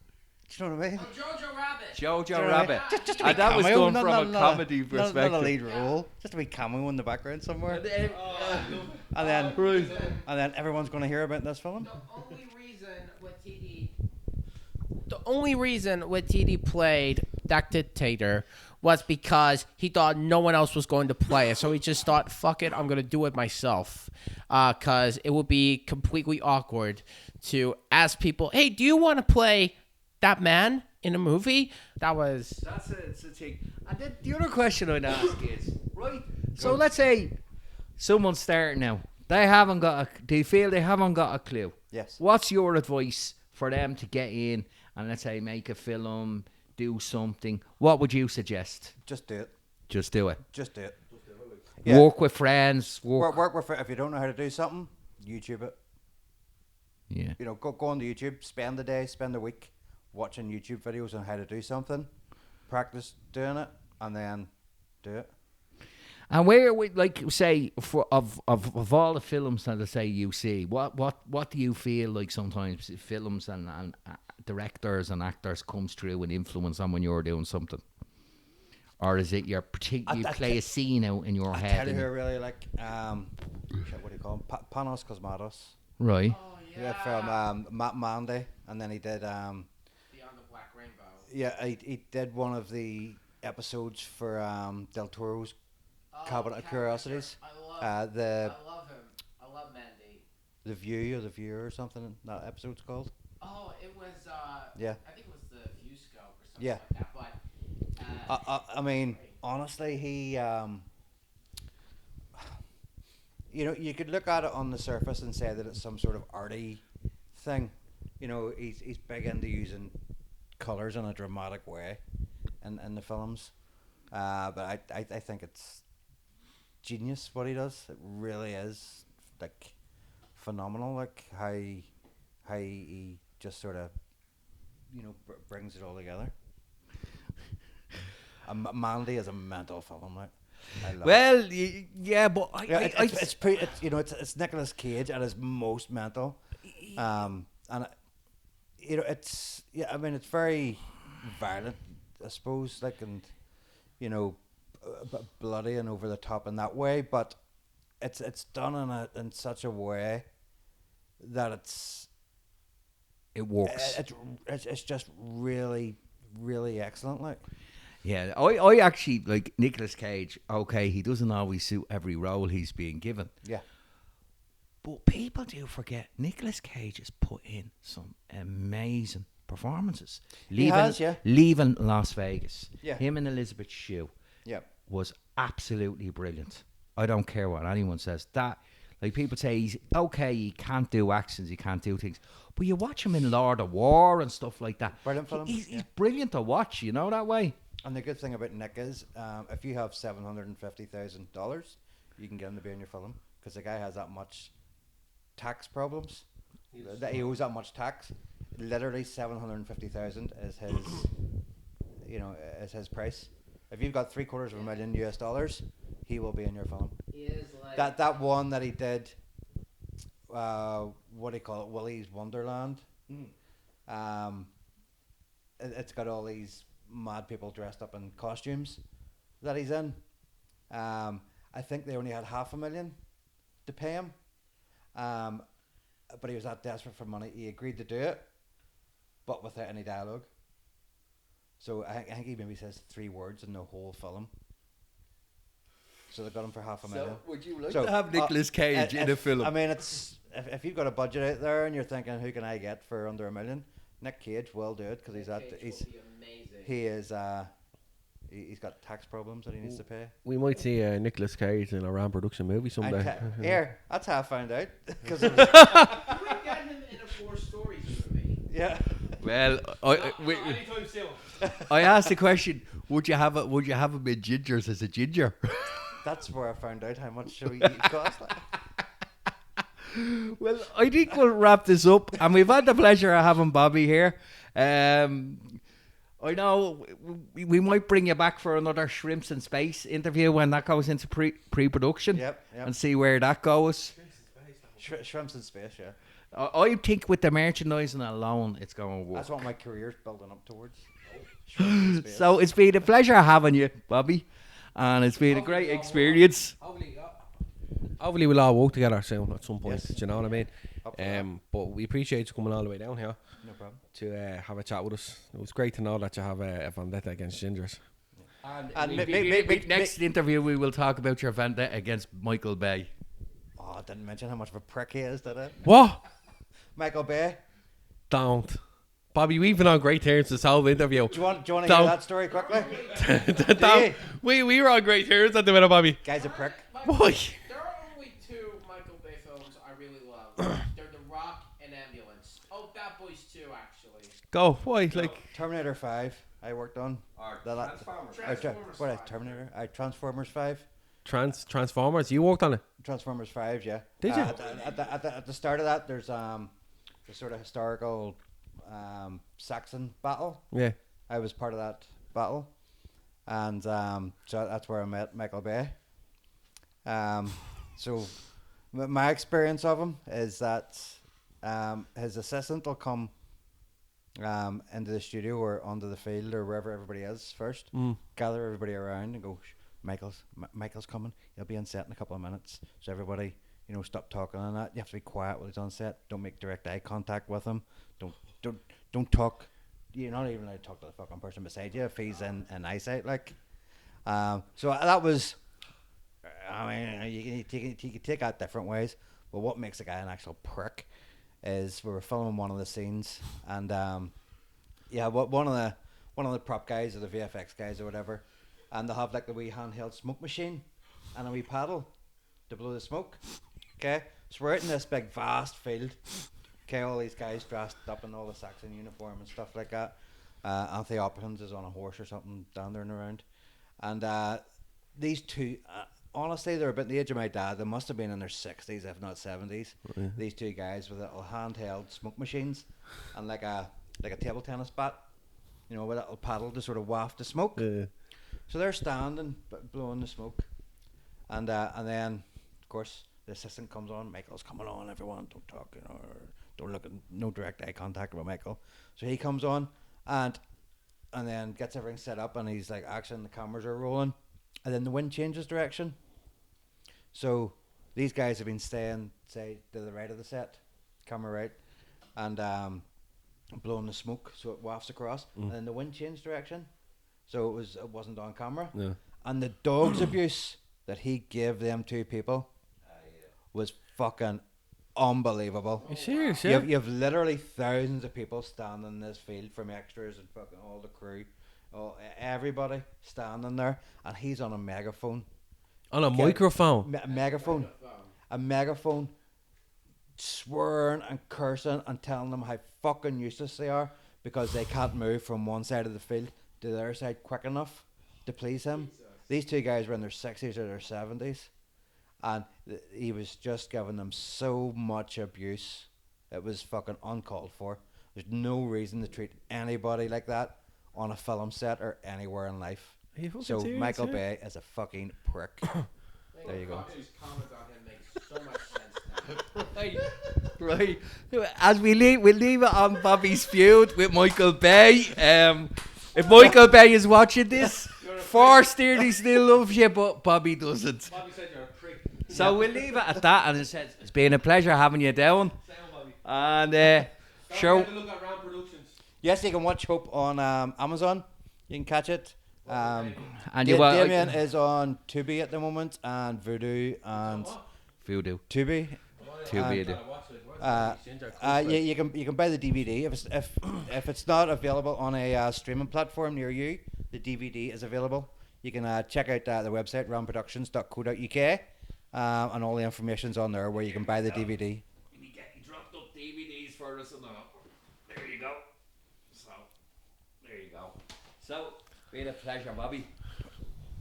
do you know what I mean? Jojo Rabbit. Jojo Rabbit. Just a And wee that was cameo, done not- from not- a not comedy not perspective. a lead role, just a wee cameo in the background somewhere, and then everyone's going to hear about this film. The only reason Waititi played that dictator was because he thought no one else was going to play it. So he just thought, fuck it, I'm going to do it myself. Because it would be completely awkward to ask people, hey, do you want to play that man in a movie? That's the thing. And then the other question I'd ask is, right, so let's say someone's starting now. They feel they haven't got a clue. Yes. What's your advice for them to get in and, let's say, make a film, do something? What would you suggest? Just do it. Just do it. Just do it. Work with friends. Work with. If you don't know how to do something, YouTube it. Yeah. You know, go on to YouTube. Spend the day, spend the week watching YouTube videos on how to do something. Practice doing it, and then do it. And where we like say of all the films that I say you see, what do you feel like sometimes films and directors and actors comes through and influence on when you're doing something, or is it you play a scene out in your I head? tell you who I really like. Shit, what do you call him? Panos Cosmatos. Right. Yeah, from Matt Mandy, and then he did. Beyond the Black Rainbow. Yeah, he did one of the episodes for Del Toro's Cabinet of Curiosities. I love The him. I love Mandy. The View or the Viewer or something that episode's called. Oh, it was. Yeah. I think it was the View Scope or something Yeah. like that. But I mean, honestly, he. You know, you could look at it on the surface and say that it's some sort of arty thing. You know, he's big into using colours in a dramatic way in the films. But I think it's genius what he does. It really is like phenomenal. Like how he just sort of, you know, brings it all together. Mandy is a mental film, right? I love it. Well, yeah, but It's Nicolas Cage at his most mental, and it's it's very violent, I suppose, like, and bloody and over the top in that way, but it's done in such a way that it works. It's just really, really excellent, like. Yeah, I actually like Nicolas Cage. Okay, he doesn't always suit every role he's being given. Yeah. But people do forget Nicolas Cage has put in some amazing performances. Leaving Las Vegas. Yeah. Him and Elizabeth Shue. Yeah. Was absolutely brilliant. I don't care what anyone says. That, like, people say he's okay, he can't do accents, he can't do things. But you watch him in Lord of War and stuff like that. Brilliant film. He's brilliant to watch, that way. And the good thing about Nick is, if you have $750,000, you can get him to be in your film, because the guy has that much tax problems. That he owes that much tax. Literally $750,000 is his, is his price. If you've got $750,000 US, he will be in your film. He is like That one that he did, what do you call it, Willy's Wonderland. It's got all these mad people dressed up in costumes that he's in. I think they only had $500,000 to pay him, but he was that desperate for money, he agreed to do it, but without any dialogue. So I think he maybe says 3 words in the whole film. So they got him for $500,000. So would you like to have Nicolas Cage in a film? I mean, it's if you've got a budget out there and you're thinking, who can I get for under $1 million? Nick Cage will do it, because he's got tax problems that he needs to pay. We might see Nicolas Cage in a Ram production movie someday. Here, that's how I found out. Because You were getting him in a 4 Stories movie. yeah. Well, Anytime soon. I asked the question: Would you have him in Gingers as a ginger? That's where I found out how much he cost. Well, I think we'll wrap this up, and we've had the pleasure of having Bobby here. I know we might bring you back for another Shrimps in Space interview when that goes into pre-production. Yep. And see where that goes. Shrimps in Space, yeah. I think with the merchandising alone, it's going to work. That's what my career's building up towards. So it's been a pleasure having you, Bobby, and it's been a great experience. Hopefully we'll all work together soon at some point. Yes. Do you know what I mean? But we appreciate you coming all the way down here. No problem. To have a chat with us. It was great to know that you have a vendetta against Gingers. And next interview, we will talk about your vendetta against Michael Bay. Oh, I didn't mention how much of a prick he is, did I? What? Michael Bay. Don't. Bobby, we've been on great terms this whole interview. Do you want to hear that story quickly? We were on great terms at the minute, Bobby. Guy's a prick. Why? There are only 2 Michael Bay films I really love. They're The Rock and Ambulance. Oh, Bad Boys 2, actually. Go. Why? Like Terminator 5 I worked on. Transformers. Terminator. Transformers 5. Transformers. You worked on it. Transformers 5, yeah. Did you? At the start of that, there's the sort of historical Saxon battle. Yeah. I was part of that battle, and so that's where I met Michael Bay. So my experience of him is that his assistant will come into the studio or onto the field or wherever everybody is first, gather everybody around and go, Michael's coming, he'll be on set in a couple of minutes, so everybody stop talking and that. You have to be quiet while he's on set. Don't make direct eye contact with him. Don't talk. You're not even allowed to talk to the fucking person beside you if he's in eyesight, like. So that was, I mean, you can take that different ways, but what makes a guy an actual prick is we were filming one of the scenes, and one of the prop guys or the VFX guys or whatever, and they'll have like the wee handheld smoke machine and a wee paddle to blow the smoke. Okay, so we're out in this big vast field. Okay, all these guys dressed up in all the Saxon uniform and stuff like that. Anthony Hopkins is on a horse or something down there and around, and these 2. Honestly, they're about the age of my dad. They must have been in their 60s, if not 70s. Yeah. These 2 guys with little handheld smoke machines and like a table tennis bat, with a little paddle to sort of waft the smoke. Yeah. So they're standing, blowing the smoke, and then of course the assistant comes on. Michael's coming on. Everyone, don't talk, or don't look at no direct eye contact with Michael. So he comes on, and then gets everything set up, and he's like, action. The cameras are rolling, and then the wind changes direction. So these guys have been staying, say, to the right of the set, camera right, and blowing the smoke so it wafts across, and then the wind changed direction, so it wasn't on camera. Yeah. And the dog's abuse that he gave them two people was fucking unbelievable. You serious? You Yeah. have literally thousands of people standing in this field, from extras and fucking all the crew, everybody standing there, and he's on a megaphone. On a microphone. A megaphone, swearing and cursing and telling them how fucking useless they are because they can't move from one side of the field to the other side quick enough to please him. These two guys were in their 60s or their 70s, and he was just giving them so much abuse. It was fucking uncalled for. There's no reason to treat anybody like that on a film set or anywhere in life. So serious, Michael yeah? Bay is a fucking prick. There you go. Comment on him makes so much sense now. Right. As we'll leave it on Bobby's feud with Michael Bay. If Michael Bay is watching this, Forster he still loves you, but Bobby doesn't. Bobby said you're a prick. So we'll leave it at that, and it says it's been a pleasure having you down. And sure. Look at Ram Productions. Yes, you can watch Hope on Amazon. You can catch it. And you were Damien is on Tubi at the moment, and Voodoo and Voodoo. Tubi. Tubi. You can buy the DVD if it's not available on a streaming platform near you. The DVD is available. You can check out the website ramproductions.co.uk, and all the information's on there where you can buy the DVD. He dropped up DVDs for us and all. There you go. So, been a pleasure, Bobby.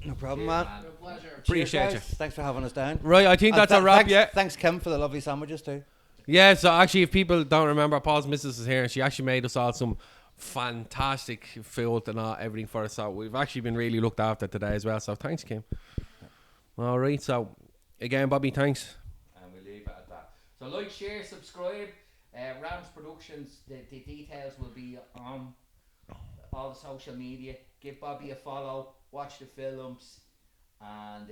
No problem, man. Pleasure. Appreciate Cheers, you. guys. Thanks for having us down. Right, I think And that's a wrap, thanks, yeah. Thanks, Kim, for the lovely sandwiches too. Yeah, so actually, if people don't remember, Paul's missus is here, and she actually made us all some fantastic food and everything for us. So we've actually been really looked after today as well. So thanks, Kim. All right, so again, Bobby, thanks. And we'll leave it at that. So like, share, subscribe. Rams Productions, the details will be on all the social media. Give Bobby a follow, watch the films, and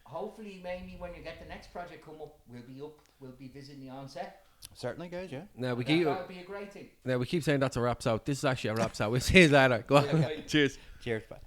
hopefully maybe when you get the next project come up, we'll be visiting you on set. Certainly, guys. Yeah. Now we That'll be a great thing. keep saying that's a wrap. So this is actually a wrap. So we'll see you later. Go on. Cheers. Cheers. Bye.